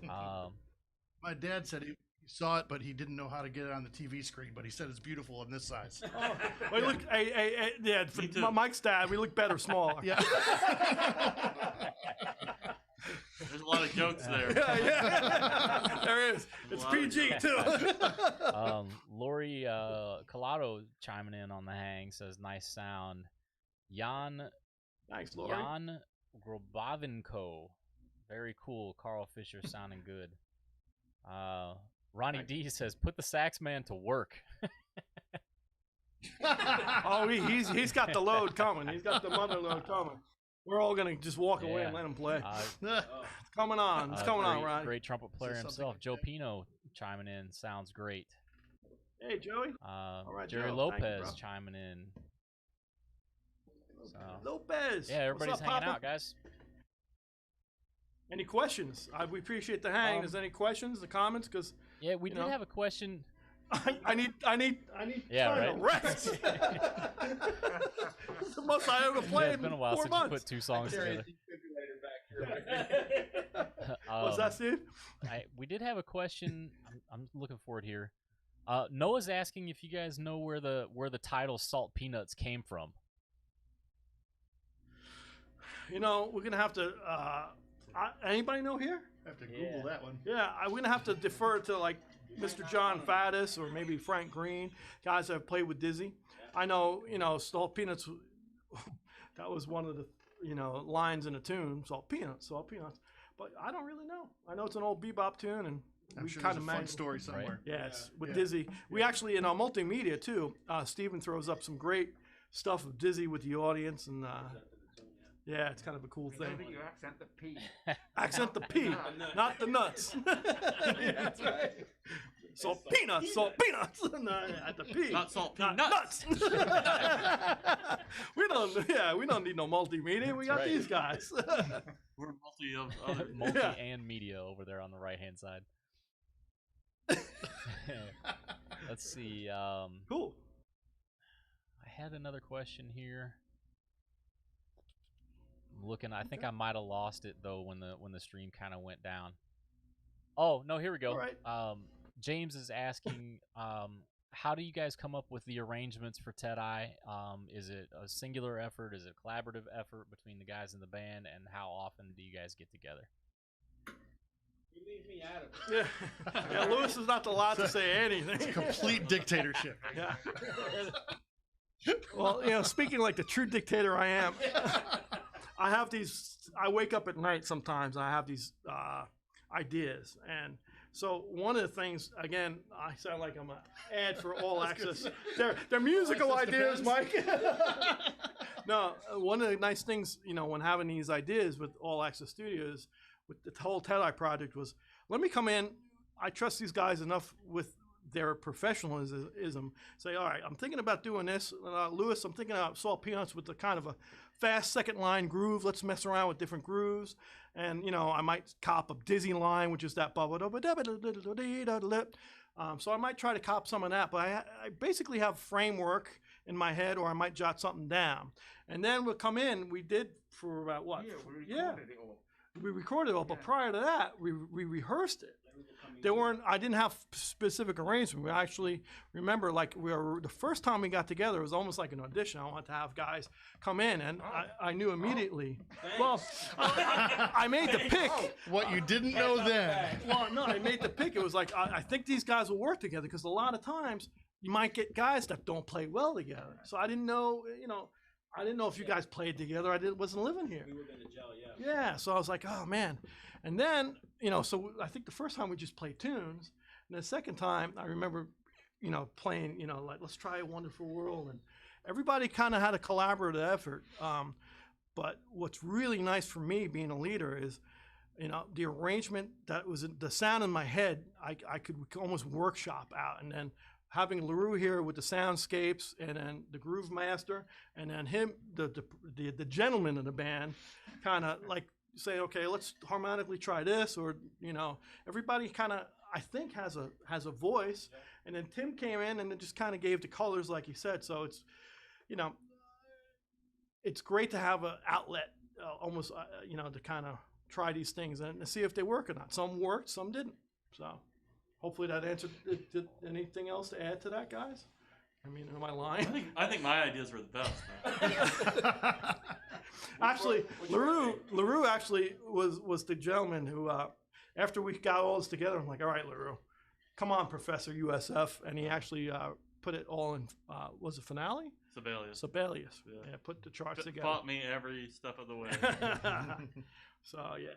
My dad said he saw it, but he didn't know how to get it on the TV screen. But he said it's beautiful in this size. We look, yeah. For Mike's dad, we look better small. Yeah. There's a lot of jokes there. Yeah. There is. It's PG too. Lori Collado chiming in on the hang says nice sound. Thanks, Lori. Jan Grobavenko, very cool. Carl Fischer sounding good. Ronnie D says put the sax man to work. Oh, he's got the load coming. He's got the mother load coming. We're all gonna just walk away and let him play. It's coming on. It's coming on, Ronnie. Great trumpet player himself. Joe Pino chiming in. Sounds great. Hey, Joey. All right, Jerry Joe. Lopez chiming in. So, Lopez. yeah, everybody's What's up, hanging Papa? out, guys. Any questions? We appreciate the hang. Is there any questions, the comments? Because yeah, we did have a question. I need time to rest. It's the most I ever played. It's been a while in 4 since months. you put two songs together. What's that, Steve? We did have a question. I'm looking for it here. Noah's asking if you guys know where the title Salt Peanuts came from. We're gonna have to. Anybody know here? I have to Google that one. Yeah, we're gonna have to defer to like Mr. John Faddis or maybe Frank Green, guys that have played with Dizzy. I know, Salt Peanuts. That was one of the lines in a tune. Salt Peanuts. But I don't really know. I know it's an old bebop tune, and I'm sure there's a fun story somewhere. Yes, with Dizzy. We actually in our multimedia too. Steven throws up some great stuff of Dizzy with the audience, and yeah, it's kind of a cool thing. Maybe you accent the P. Accent the P, not the nuts. Yeah, that's right. Salt peanuts. No, at the P. Not salt peanuts. We don't need no multimedia. We got these guys. We're multi of other. Multi and media over there on the right hand side. Let's see. Cool. I had another question here. looking. I think I might have lost it though when the stream kind of went down. Oh no, here we go. All right. James is asking, how do you guys come up with the arrangements for T.Ë.T.I? Is it a singular effort? Is it a collaborative effort between the guys in the band? And how often do you guys get together? You leave me out of it. Yeah, Lewis is not allowed to say anything. It's complete dictatorship. Yeah. Well, speaking like the true dictator I am, I have these. I wake up at night sometimes, and I have these ideas, and so one of the things, again, I sound like I'm an ad for All Access. They're musical ideas, Mike. No, one of the nice things, when having these ideas with All Access Studios, with the whole T.Ë.T.I project was, let me come in. I trust these guys enough with their professionalism. Say, all right, I'm thinking about doing this. Lewis, I'm thinking about Salt Peanuts with the kind of a fast second line groove. Let's mess around with different grooves. And, I might cop a dizzy line, which is that bubble. So I might try to cop some of that. But I basically have framework in my head, or I might jot something down. And then we'll come in. We did for about what? Yeah, we recorded it all. We recorded it all, but prior to that, we rehearsed it. I didn't have specific arrangement. We actually remember, the first time we got together, it was almost like an audition. I wanted to have guys come in, and I knew immediately. Well, I made the pick. What you didn't know then. Well, no, I made the pick. It was like, I think these guys will work together, because a lot of times you might get guys that don't play well together. So I didn't know, I didn't know if you guys played together. Wasn't living here. We were going to gel, yeah. Yeah, so I was like, oh man. And then, so I think the first time we just played tunes. And the second time I remember, playing, like, let's try A Wonderful World. And everybody kind of had a collaborative effort. But what's really nice for me being a leader is, the arrangement that was the sound in my head, I could almost workshop out. And then having LaRue here with the soundscapes, and then the groove master, and then him, the gentleman in the band, kind of like say, okay, let's harmonically try this, or everybody kind of, I think, has a voice. And then Tim came in and it just kind of gave the colors, like he said. So it's it's great to have an outlet, almost to kind of try these things and see if they work or not. Some worked, some didn't. So hopefully that answered. Anything else to add to that, guys? I mean, am I lying? I think my ideas were the best. Actually, LaRue actually was the gentleman who, after we got all this together, I'm like, all right, LaRue, come on, Professor USF. And he actually put it all in, was it Finale? Sibelius. Yeah, put the charts together. Fought me every step of the way. So, yeah.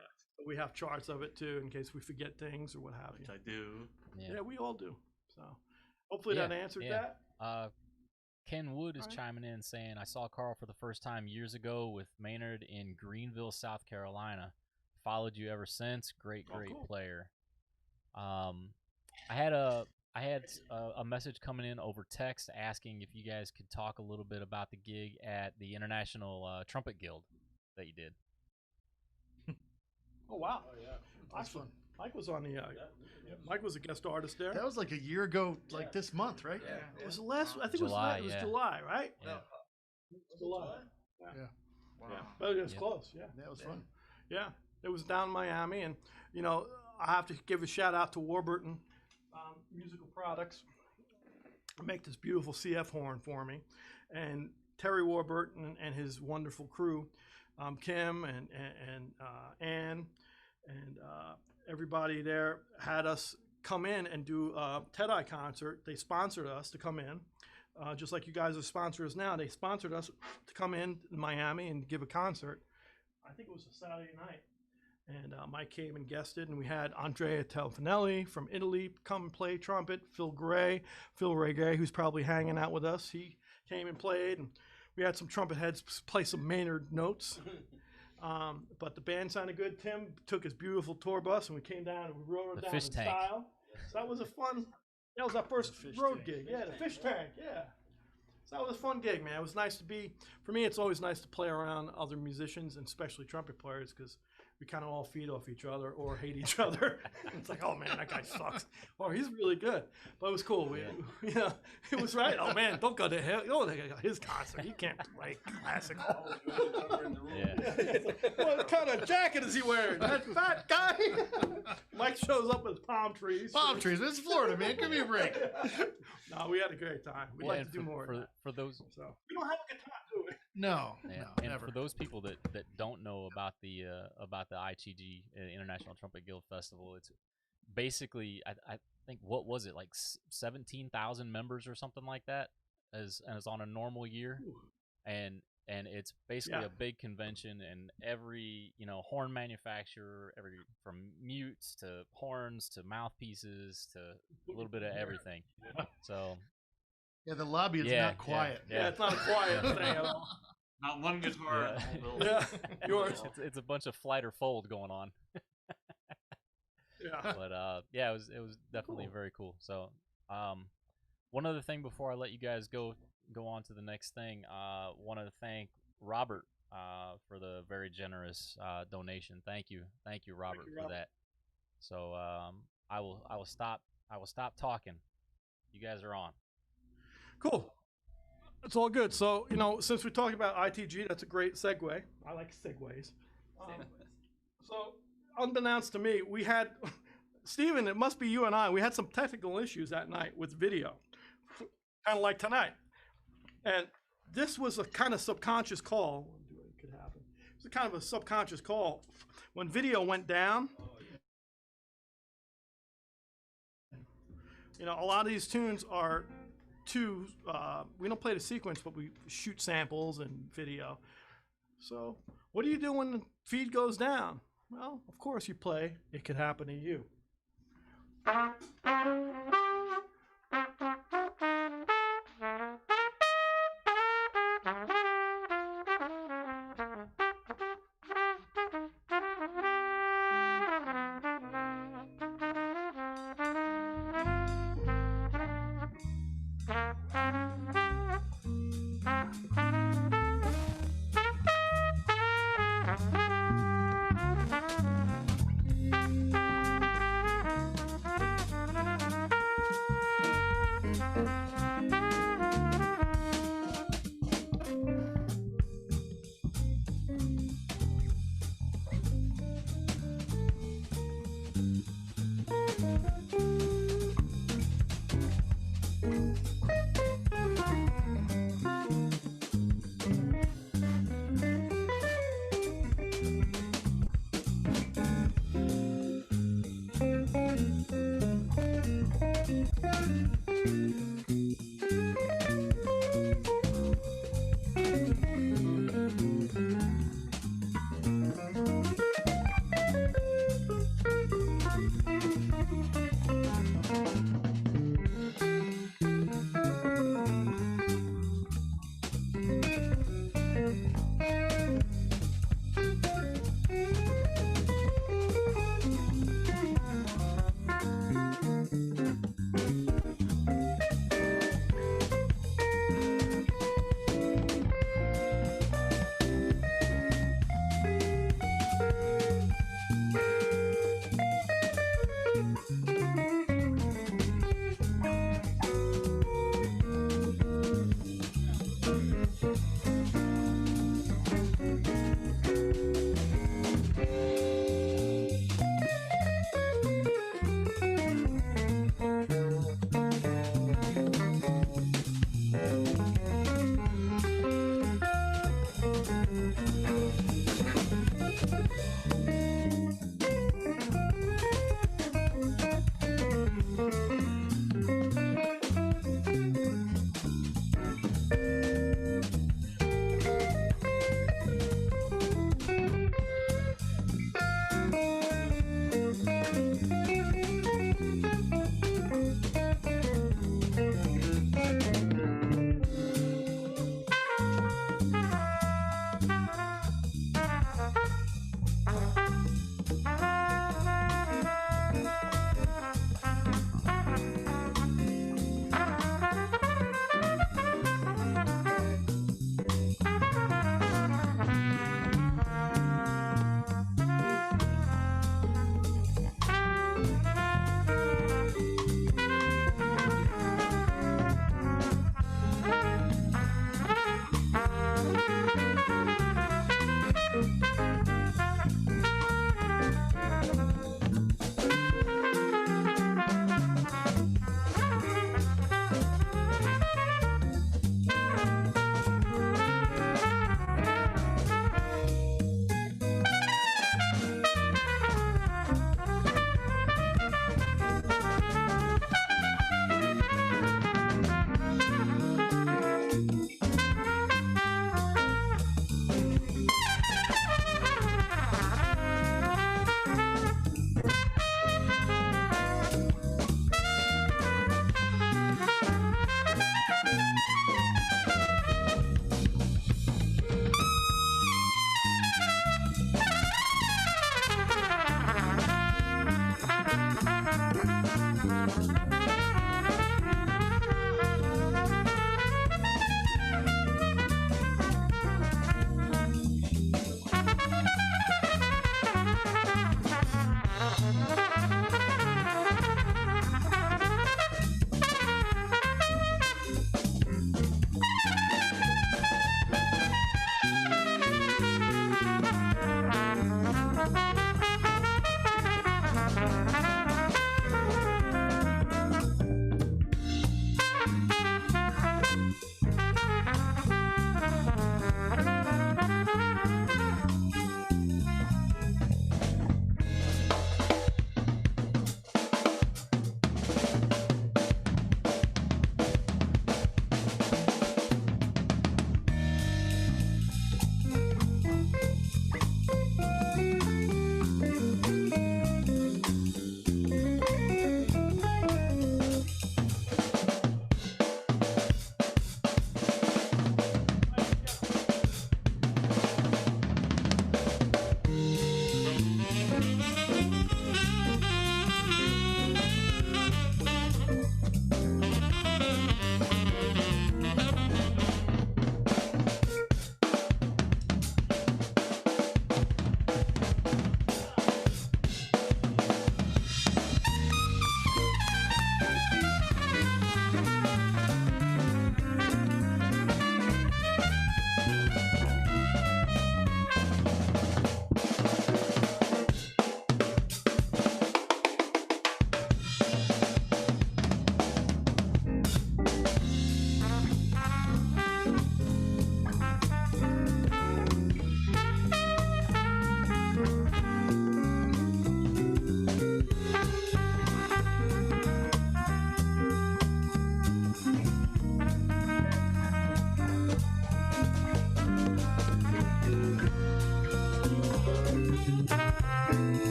We have charts of it too, in case we forget things or what have you. Which I do. Yeah, we all do. So hopefully that answered that. Ken Wood is chiming in saying, I saw Carl for the first time years ago with Maynard in Greenville, South Carolina. Followed you ever since. Great cool player. I had a message coming in over text asking if you guys could talk a little bit about the gig at the International Trumpet Guild that you did. Oh wow! Oh yeah, that's fun. Mike was on the. Mike was a guest artist there. That was like a year ago, like this month, right? Yeah. It was last. I think July, it was July, right? Yeah. July. Yeah. Wow. Yeah. But it was close. Yeah. That was fun. Yeah, it was down in Miami, and I have to give a shout out to Warburton Musical Products. Make this beautiful CF horn for me, and Terry Warburton and his wonderful crew. Kim and Ann and everybody there had us come in and do a T.Ë.T.I concert. They sponsored us to come in, just like you guys are sponsors now. They sponsored us to come in Miami and give a concert. I think it was a Saturday night, and Mike came and guested, and we had Andrea Telfinelli from Italy come and play trumpet. Phil Ray Gray, who's probably hanging out with us, he came and played, and we had some trumpet heads play some Maynard notes, but the band sounded good. Tim took his beautiful tour bus, and we came down and we rode it down in style. So that was that was our first road gig. Yeah, the fish tank, yeah. So that was a fun gig, man. It was nice to be, for me, it's always nice to play around other musicians, and especially trumpet players, because we kind of all feed off each other or hate each other. It's like, oh man, that guy sucks. Or he's really good. But it was cool. We, you know, it was right. Oh man, don't go to him. Go to his concert. He can't play classical. What kind of jacket is he wearing? That fat guy. Mike shows up with palm trees. Palm trees. It's Florida, man. Give me a break. No, we had a great time. We'd like to do more. For those, so we don't have a good time, do we? No, and never. For those people that don't know about the ITG International Trumpet Guild Festival, it's basically I think, what was it, like 17,000 members or something like that, as on a normal year, and it's basically a big convention, and every horn manufacturer, from mutes to horns to mouthpieces to a little bit of everything. So. Yeah, the lobby is not quiet. Yeah, it's not a quiet thing at all. Not one guitar. Yeah, yours. It's a bunch of flight or fold going on. Yeah. But yeah, it was definitely very cool. So, one other thing before I let you guys go on to the next thing, wanted to thank Robert for the very generous donation. Thank you, Robert, for that. So I will stop talking. You guys are on. Cool. It's all good. So, since we talked about ITG, that's a great segue. I like segues. So, unbeknownst to me, we had, Steven, it must be you and I, we had some technical issues that night with video, kind of like tonight. And this was a kind of subconscious call. It could happen. It's a kind of a subconscious call. When video went down, a lot of these tunes are we don't play the sequence, but we shoot samples and video. So what do you do when the feed goes down? Well, of course you play It Could Happen to You.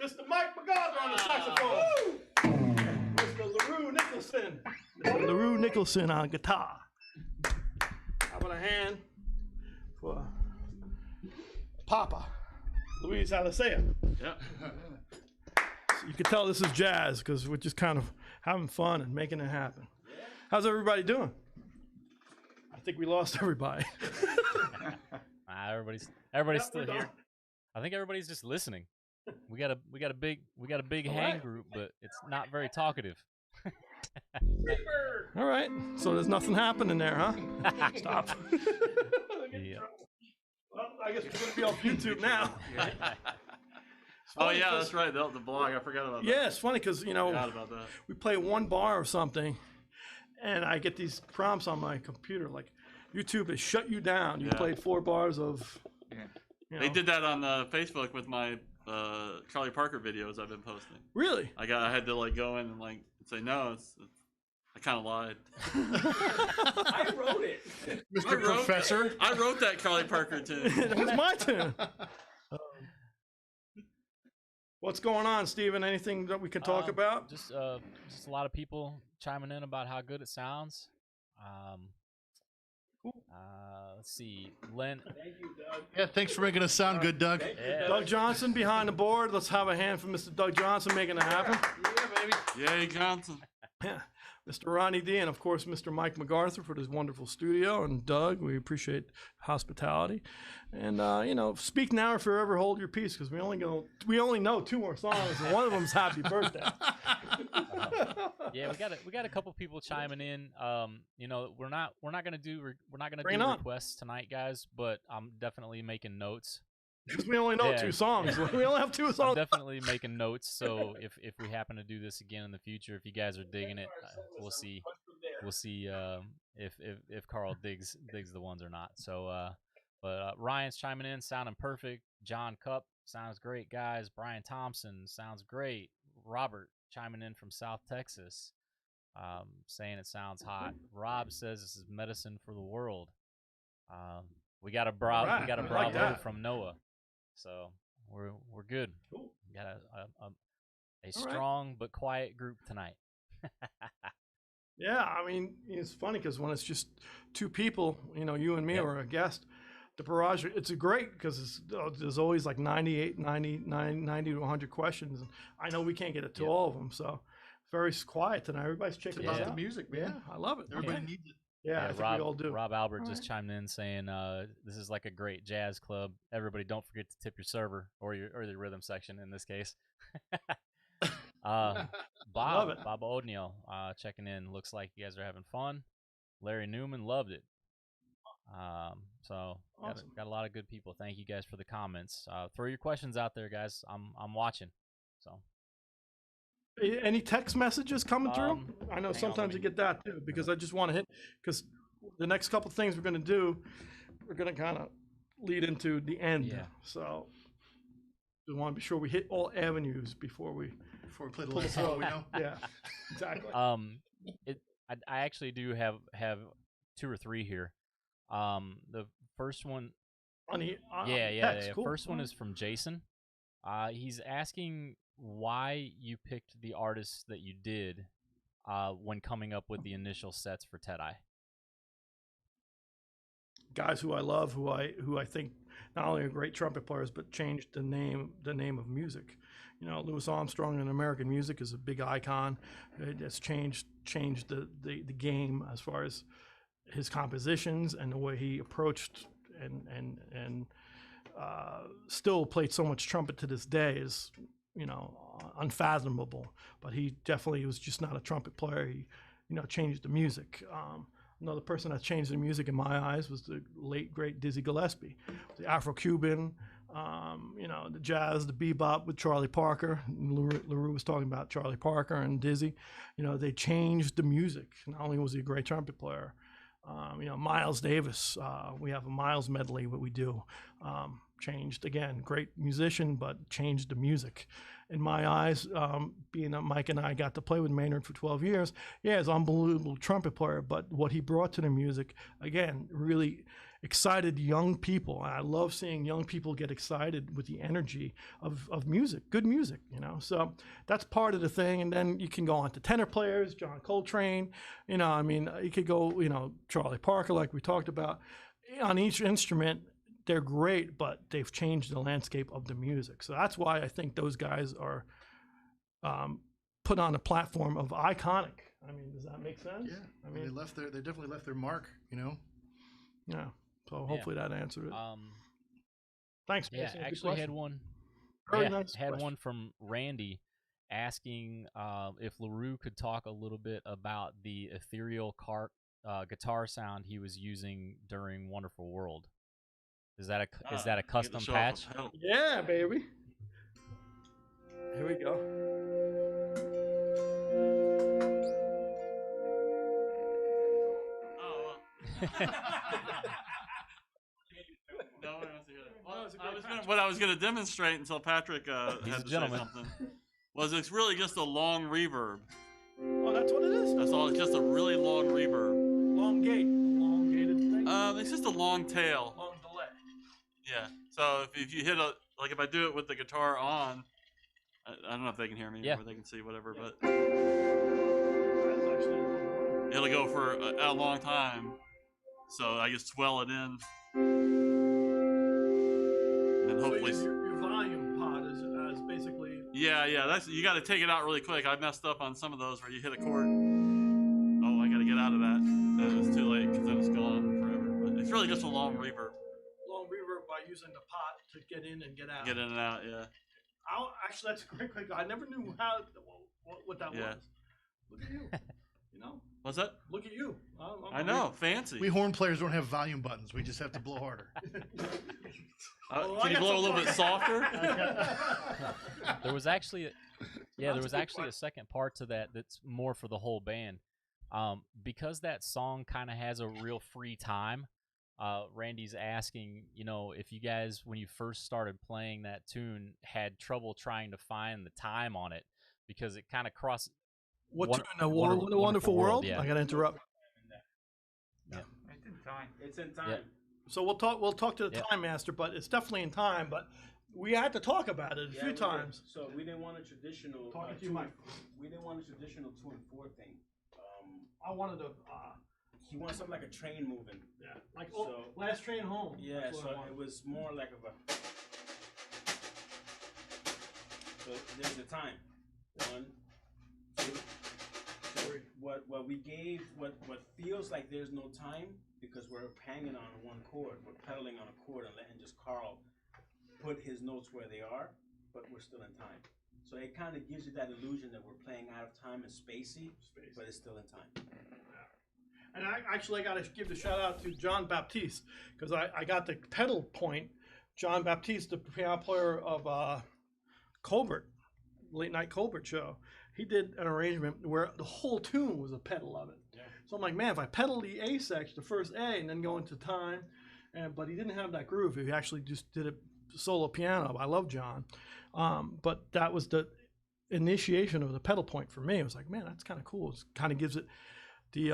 Mr. Mike Bogart on the saxophone. Mr. LaRue Nicholson. Mr. LaRue Nicholson on guitar. How about a hand for Papa, Luis Alicea? Yeah. So you can tell this is jazz because we're just kind of having fun and making it happen. How's everybody doing? I think we lost everybody. Everybody's still here. I think everybody's just listening. We got a big hang group, but it's not very talkative. All right. So there's nothing happening there, huh? Stop. Yeah. Well, I guess we're gonna be off YouTube now. Oh yeah, that's right. The blog. I forgot about that. Yeah, it's funny because Forgot about that. we play one bar or something, and I get these prompts on my computer like, YouTube has shut you down. You Yeah. played 4 bars of. They did that on Facebook with my Charlie Parker videos I've been posting. Really? I had to like go in and like say no. I kind of lied. I wrote it. Mr. Professor. I wrote that Charlie Parker tune. It was my turn. What's going on, Steven? Anything that we can talk about? Just a lot of people chiming in about how good it sounds. Let's see, Len. Thank you, Doug. Yeah, thanks for making us sound good, Doug. Doug Johnson behind the board. Let's have a hand for Mr. Doug Johnson making it happen. Yeah, baby. Yay, Johnson. Yeah. Mr. Ronnie D, and of course, Mr. Mike MacArthur for this wonderful studio. And Doug, we appreciate hospitality. And, speak now or forever hold your peace, because we only know 2 more songs, and one of them's Happy Birthday. Yeah, we got a couple people chiming in. We're not gonna do Bring it on. requests tonight, guys, but I'm definitely making notes. Because we only know 2 songs. We only have 2 I'm songs. definitely making notes. So if we happen to do this again in the future, if you guys are digging it, we'll see if Carl digs the ones or not. So, Ryan's chiming in, sounding perfect. John Cup sounds great, guys. Brian Thompson sounds great. Robert chiming in from South Texas, saying it sounds hot. Rob says this is medicine for the world. We got a bravo like that. from Noah, so we're good. Cool. We got a strong but quiet group tonight. Yeah, I mean, it's funny because when it's just 2 people, you and me or a guest, the barrage, it's great because there's always like 90 to 100 questions. And I know we can't get to all of them, so very quiet tonight. Everybody's checking It's it about out. the music, man. Yeah, I love it. Everybody needs it. Yeah, I think Rob, we all do. Rob Albert All just right. chimed in saying, "This is like a great jazz club. Everybody, don't forget to tip your server or the rhythm section in this case." Love Bob it. O'Neill checking in. Looks like you guys are having fun. Larry Newman loved it. So Awesome. got a lot of good people. Thank you guys for the comments. Throw your questions out there, guys. I'm watching. So Any text messages coming through? I know hang on, sometimes let you me- get that too, because I just want to hit, because the next couple things we're going to do, we're going to kind of lead into the end. Yeah. So we want to be sure we hit all avenues before we Play the pull the last song, plug. we know. Yeah, exactly. I actually do have 2 or 3 here. The first one, On the yeah. Cool. First one is from Jason. He's asking why you picked the artists that you did when coming up with the initial sets for T.Ë.T.I. Guys who I love, who I think not only are great trumpet players, but changed the name of music. Louis Armstrong in American music is a big icon. It has changed the game as far as his compositions and the way he approached and still played so much trumpet to this day is unfathomable. But he definitely was just not a trumpet player. He changed the music. Another person that changed the music in my eyes was the late great Dizzy Gillespie, the Afro-Cuban, the jazz, the bebop with Charlie Parker. LaRue was talking about Charlie Parker and Dizzy. They changed the music. Not only was he a great trumpet player, Miles Davis, we have a Miles medley what we do, changed again, great musician, but changed the music. In my eyes, being that Mike and I got to play with Maynard for 12 years, yeah, he's an unbelievable trumpet player, but what he brought to the music, again, really, excited young people. And I love seeing young people get excited with the energy of music, good music, you know. So that's part of the thing. And then you can go on to tenor players, John Coltrane, you know, I mean, you could go, you know, Charlie Parker, like we talked about. On each instrument, they're great, but they've changed the landscape of the music. So that's why I think those guys are put on a platform of iconic. I mean, does that make sense? Yeah. I mean, they definitely left their mark, you know. Yeah. So hopefully that answered it. Thanks, Yeah, Mason. Good actually question. had one. Very Yeah, nice had question. one from Randy asking if LaRue could talk a little bit about the ethereal guitar sound he was using during Wonderful World. Is that a custom patch? Yeah, baby. Here we go. What I was going to demonstrate until Patrick had to say something was it's really just a long reverb. Oh, that's what it is? That's all. It's just a really long reverb. Elongated thing? It's just a long tail. Long delay. Yeah. So if you hit if I do it with the guitar on, I don't know if they can hear me or they can see whatever, but it'll go for a long time. So I just swell it in. And hopefully your volume pod is basically. Yeah. That's you got to take it out really quick. I messed up on some of those where you hit a chord. Oh, I got to get out of that. Then it's too late because then it's gone forever. But it's really just a long reverb. Long reverb by using the pot to get in and get out. Get in and out, yeah. Actually, that's a great. I never knew what that was. Look at you. You know. What's that? Look at you. I know, fancy. We horn players don't have volume buttons. We just have to blow harder. Can you blow a little bit softer? There was actually a second part to that that's more for the whole band. Because that song kind of has a real free time. Randy's asking, you know, if you guys, when you first started playing that tune, had trouble trying to find the time on it because it kind of crosses. What tune? The Wonderful World? Yeah. I gotta interrupt. Yeah. It's in time. It's in time. Yeah. So we'll talk to the time master, but it's definitely in time. But we had to talk about it a few times. So we didn't want a traditional. We didn't want a traditional 2 and 4 thing. I wanted to. He wanted something like a train moving. Yeah. Like Last Train Home. Yeah. So it was more like of a. So there's the time. 1, 2, 3. What we gave what feels like there's no time because we're hanging on one chord. We're pedaling on a chord and letting just Carl put his notes where they are, but we're still in time. So it kind of gives you that illusion that we're playing out of time and spacey, but it's still in time. And I got to give the shout out to John Baptiste because I got the pedal point. John Baptiste, the piano player of Colbert, Late Night Colbert show. He did an arrangement where the whole tune was a pedal of it. Yeah. So I'm like, man, if I pedal the A section, the first A, and then go into time, but he didn't have that groove. He actually just did a solo piano. I love John. But that was the initiation of the pedal point for me. I was like, man, that's kind of cool. It kind of gives it the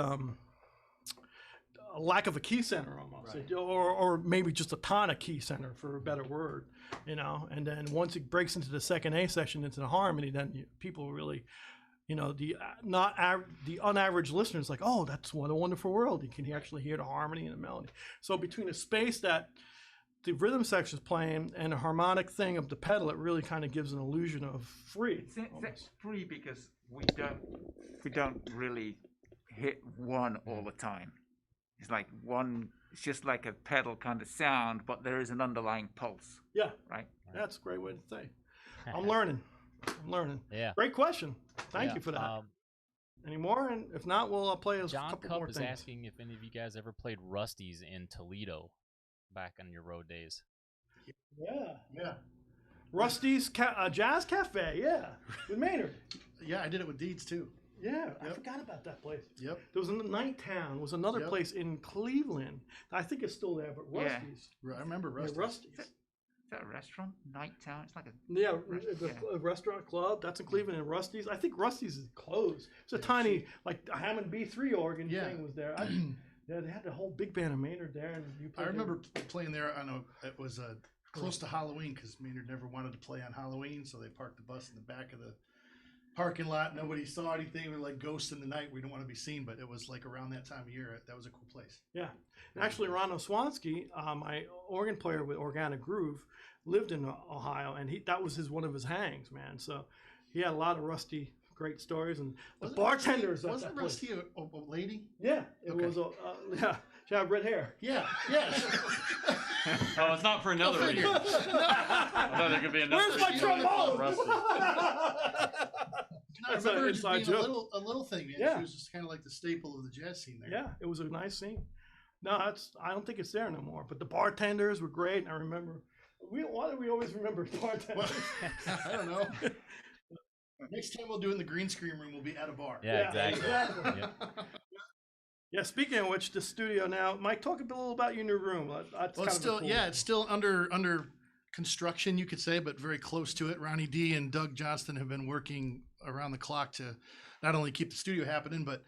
a lack of a key center almost, right. or maybe just a tonic key center for a better word, you know. And then once it breaks into the second A section, into the harmony, then people really, you know, the unaverage listeners like, oh, that's what a wonderful world. You can actually hear the harmony and the melody. So between the space that the rhythm section is playing and the harmonic thing of the pedal, it really kind of gives an illusion of free. It's free because we don't really hit one all the time. It's like one. It's just like a pedal kind of sound, but there is an underlying pulse. Yeah, right. That's a great way to say. I'm learning. Yeah. Great question. Thank you for that. Any more? And if not, we'll play a couple more things. John Cup is asking if any of you guys ever played Rusty's in Toledo back on your road days. Yeah. Rusty's Jazz Cafe, with Maynard. Yeah, I did it with Deeds too. Yeah, I forgot about that place. Yep. There was Night Town. Was another place in Cleveland. I think it's still there, but Rusty's. Yeah. I remember Rusty's. Yeah, Rusty's. Is that a restaurant? Night Town? It's like a restaurant club. That's in Cleveland. And Rusty's. I think Rusty's is closed. It's a tiny, like a Hammond B3 organ thing was there. Yeah, they had the whole big band of Maynard there, and you. I remember playing there. I know it was close to Halloween because Maynard never wanted to play on Halloween, so they parked the bus in the back of the parking lot. Nobody saw anything. We were like ghosts in the night. We didn't want to be seen, but it was like around that time of year. That was a cool place. Yeah, and actually, Ron Swansky, my organ player with Organic Groove, lived in Ohio, and that was one of his hangs, man. So he had a lot of Rusty great stories, and the bartenders. Wasn't Rusty a lady? Yeah, it was. Yeah, she had red hair. Yeah. Oh, it's not for another reason. I thought there could be another. Where's my trombone? I remember it being a little thing, man. Yeah. She was just kind of like the staple of the jazz scene there. Yeah, it was a nice scene. No, I don't think it's there no more. But the bartenders were great. And I remember. Why do we always remember bartenders? I don't know. Next time we'll do it in the green screen room. We'll be at a bar. Yeah, exactly. Yep. Yeah. Speaking of which, the studio now. Mike, talk a little about your new room. It's still under construction, you could say, but very close to it. Ronnie D and Doug Johnston have been working around the clock to not only keep the studio happening, but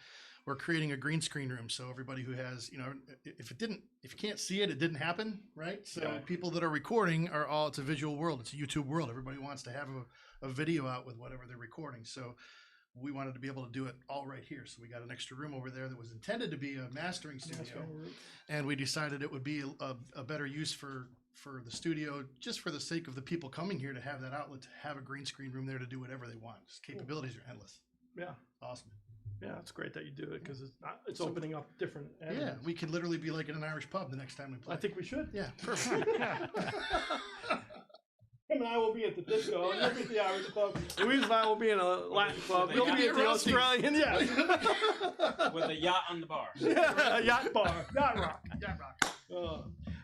we're creating a green screen room. So everybody who has, if you can't see it, it didn't happen, right? So people that are recording it's a visual world. It's a YouTube world. Everybody wants to have a video out with whatever they're recording. So we wanted to be able to do it all right here. So we got an extra room over there that was intended to be a mastering studio. And we decided it would be a better use for the studio, just for the sake of the people coming here to have that outlet, to have a green screen room there to do whatever they want. Just capabilities are endless. Yeah. Awesome. Yeah, it's great that you do it because it's opening up different avenues. Yeah, we could literally be like in an Irish pub the next time we play. I think we should. Yeah, perfect. Him and I will be at the disco, and you'll be at the Irish club. Louise and I will be in a Latin club. We'll be at the Australian, with a yacht on the bar. Yeah, yacht bar, yacht rock.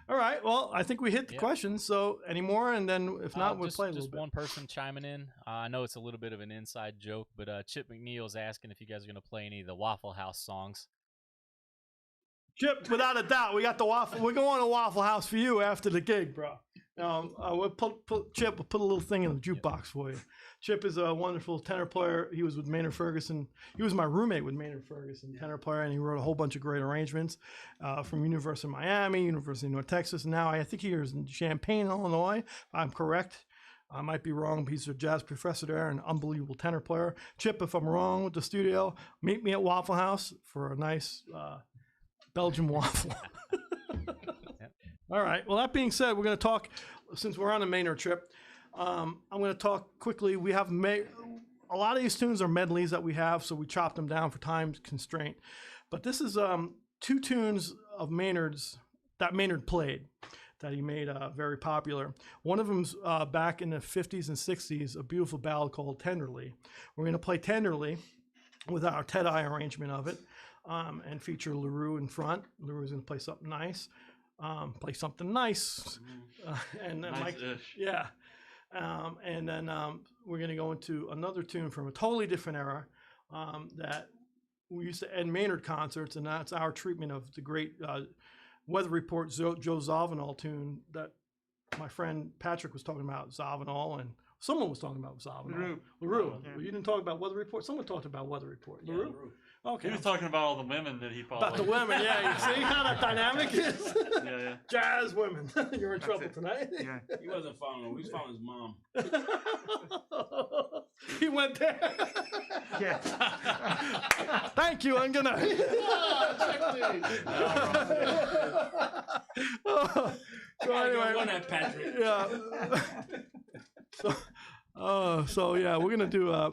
All right, well, I think we hit the questions. So, any more? And then, if not, we'll play a little bit. Just one person chiming in. I know it's a little bit of an inside joke, but Chip McNeil's asking if you guys are going to play any of the Waffle House songs. Chip, without a doubt, we got the Waffle. We're going to Waffle House for you after the gig, bro. Chip will put a little thing in the jukebox for you. Chip is a wonderful tenor player. He was with Maynard Ferguson. He was my roommate with Maynard Ferguson, tenor player, and he wrote a whole bunch of great arrangements from University of Miami, University of North Texas. And now I think he is in Champaign, Illinois, if I'm correct. I might be wrong, but he's a jazz professor there and unbelievable tenor player. Chip, if I'm wrong with the studio, meet me at Waffle House for a nice Belgian waffle. All right. Well, that being said, we're going to talk, since we're on a Maynard trip, I'm going to talk quickly. We have a lot of these tunes are medleys that we have, so we chopped them down for time constraint. But this is two tunes of Maynard's that Maynard played that he made very popular. One of them's back in the 50s and 60s, a beautiful ballad called Tenderly. We're going to play Tenderly with our T.Ë.T.I arrangement of it and feature LaRue in front. LaRue's going to play something nice. Play something nice. And then Mike, yeah. And then we're going to go into another tune from a totally different era that we used to end Maynard concerts, and that's our treatment of the great Weather Report Joe Zawinul tune that my friend Patrick was talking about, Zawinul, and someone was talking about Zawinul. LaRue. Yeah. You didn't talk about Weather Report? Someone talked about Weather Report. Yeah, LaRue? Okay. He was talking about all the women that he followed. About the women, yeah. You see how that dynamic is? Yeah. Jazz women. You're in trouble tonight. Yeah. He wasn't following him. He was following his mom. He went there. Yeah. Thank you, and good night. So anyway, One at Patrick. yeah. So yeah, we're gonna do a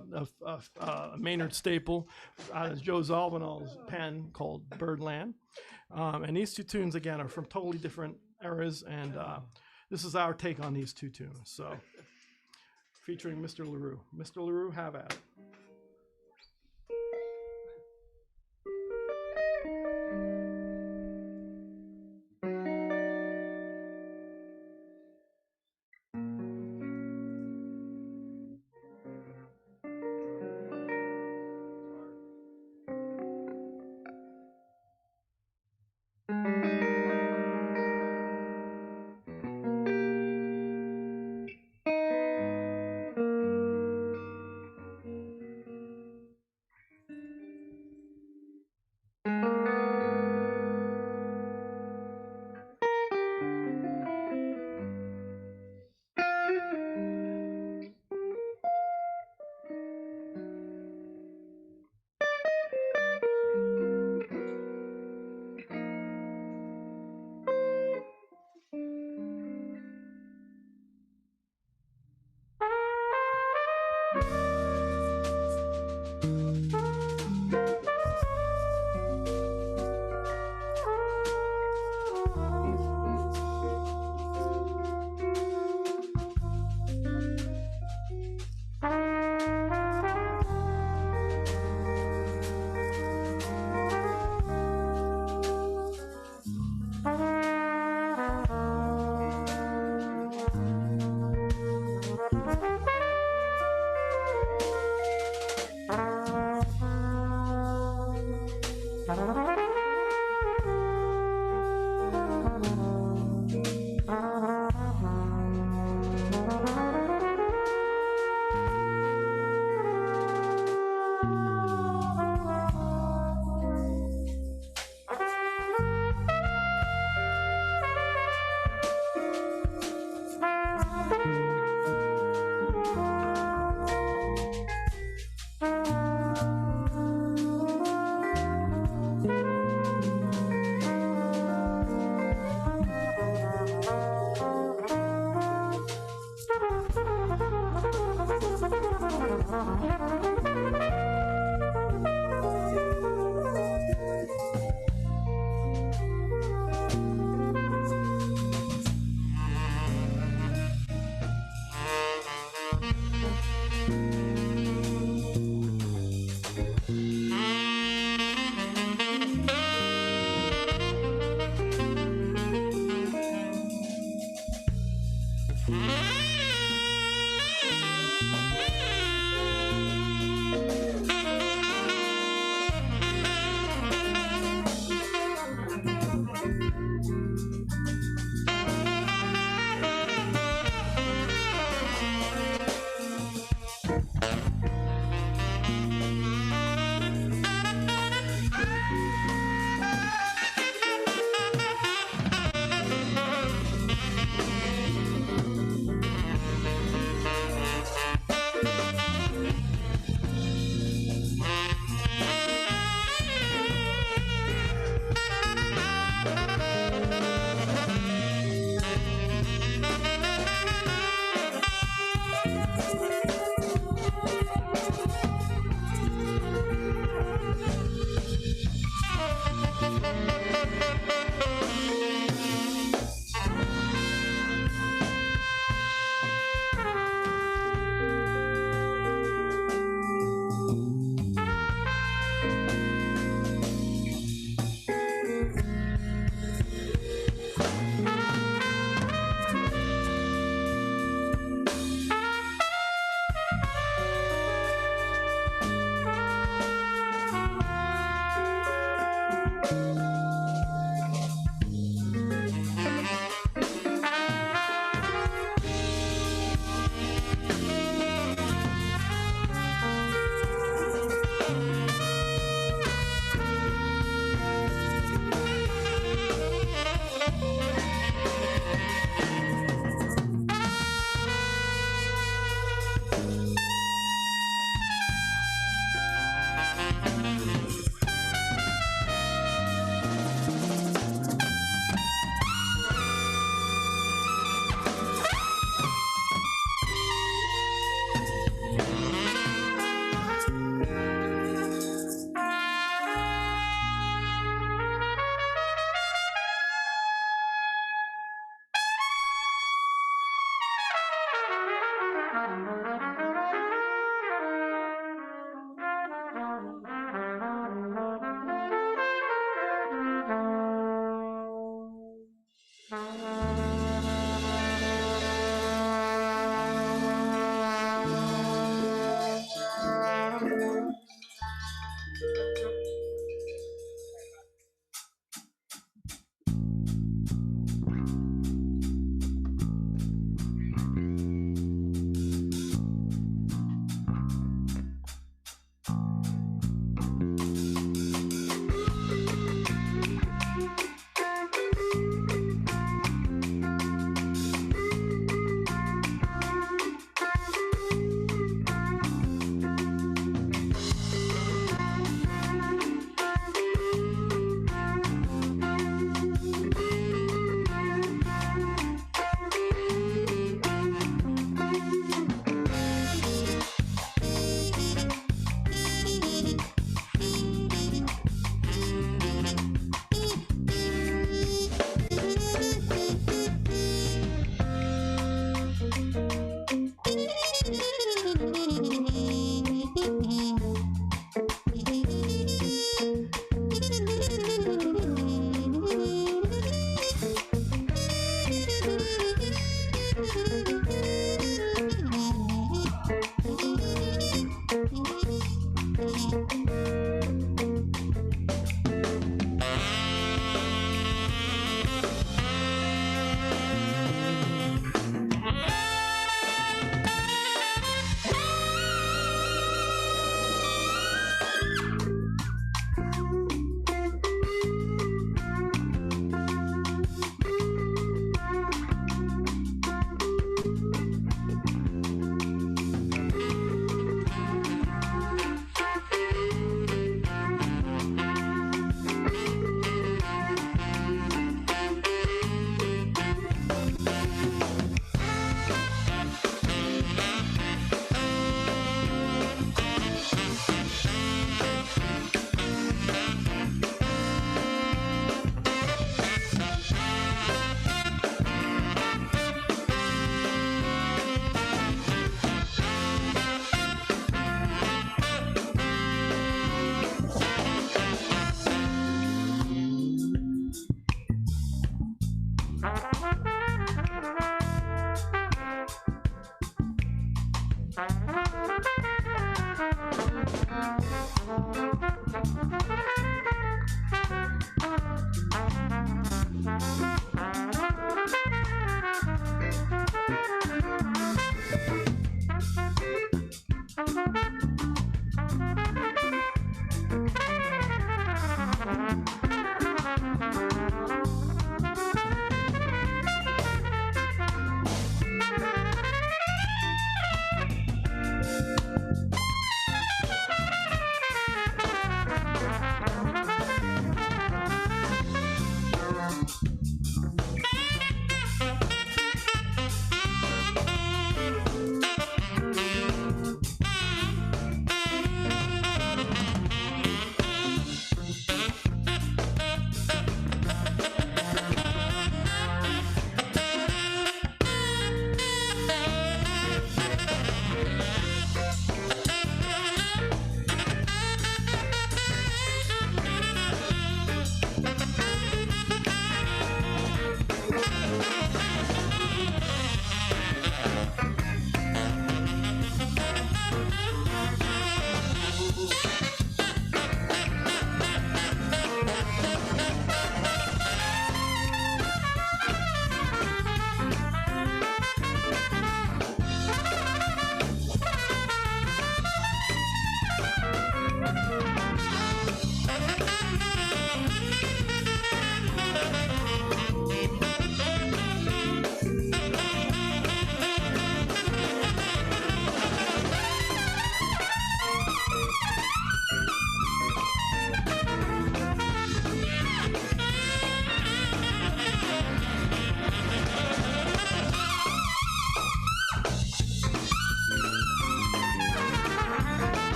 Maynard staple out of Joe Zawinul's pen called Birdland, and these two tunes again are from totally different eras, and this is our take on these two tunes. So, featuring Mr. LaRue. Mr. LaRue, have at it.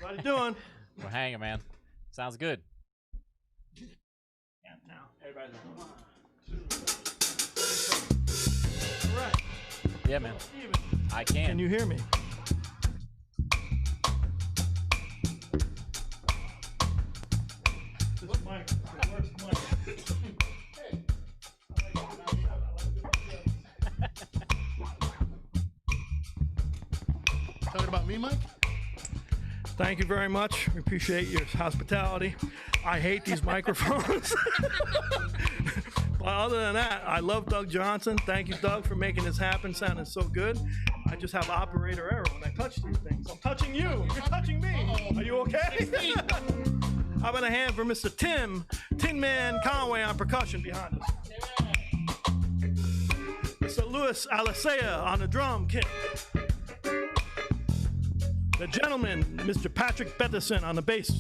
What are you doing? We're hanging, man. Sounds good. Yeah, now. Everybody's like, 1, 2, 3. All right. Yeah, man. Steven, I can. can you hear me? This mic is the worst mic. Talking about me, Mike? Thank you very much. We appreciate your hospitality. I hate these microphones. But other than that, I love Doug Johnson. Thank you, Doug, for making this happen. Sounding so good. I just have operator error when I touch these things. I'm touching you. You're touching me. Are you okay? How about a hand for Mr. Tin Man Conway on percussion behind us? Mr. Louis Alicea on the drum kit. The gentleman, Mr. Patrick Betheson on the bass.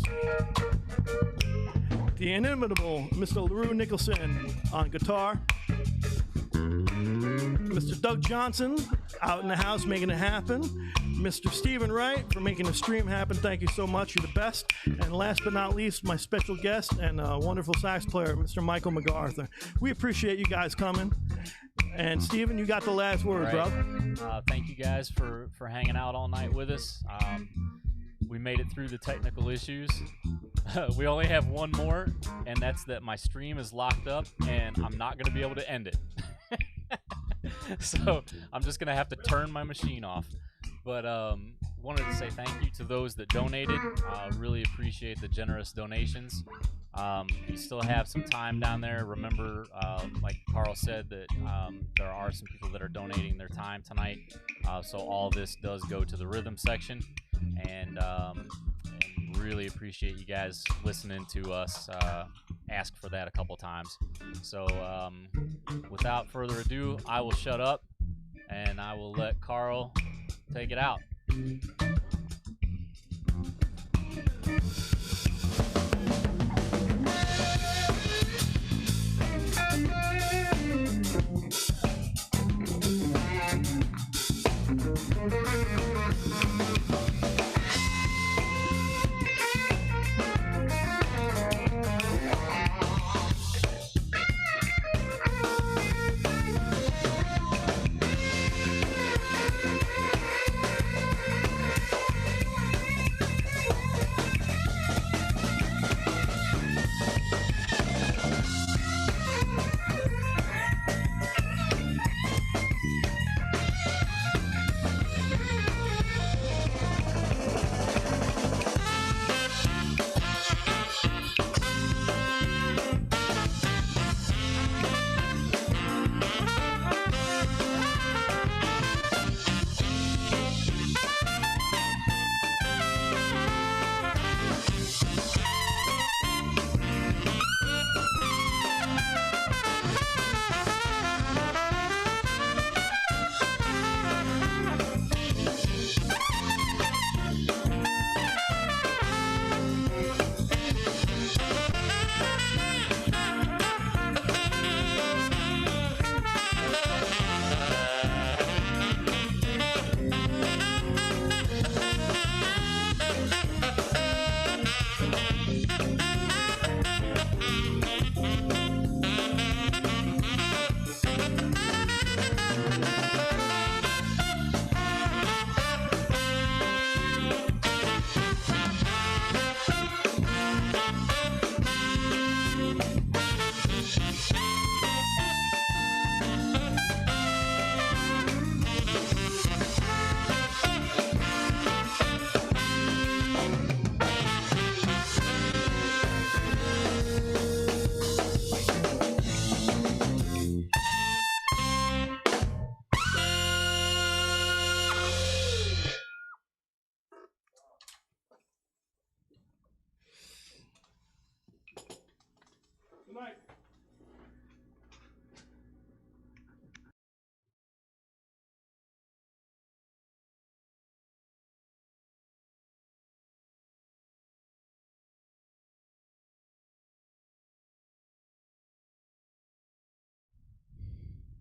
The inimitable Mr. LaRue Nicholson on guitar. Mr. Doug Johnson out in the house making it happen. Mr. Stephen Wright for making the stream happen. Thank you so much. You're the best. And last but not least, my special guest and wonderful sax player, Mr. Michael MacArthur. We appreciate you guys coming. And Stephen, you got the last word, brother. Thank you guys for hanging out all night with us. We made it through the technical issues. We only have one more, and that's that my stream is locked up, and I'm not going to be able to end it. So I'm just going to have to turn my machine off. But wanted to say thank you to those that donated. Really appreciate the generous donations. You still have some time down there. Remember, like Carl said, that there are some people that are donating their time tonight. So all this does go to the rhythm section, and really appreciate you guys listening to us ask for that a couple times. So without further ado, I will shut up, and I will let Carl take it out.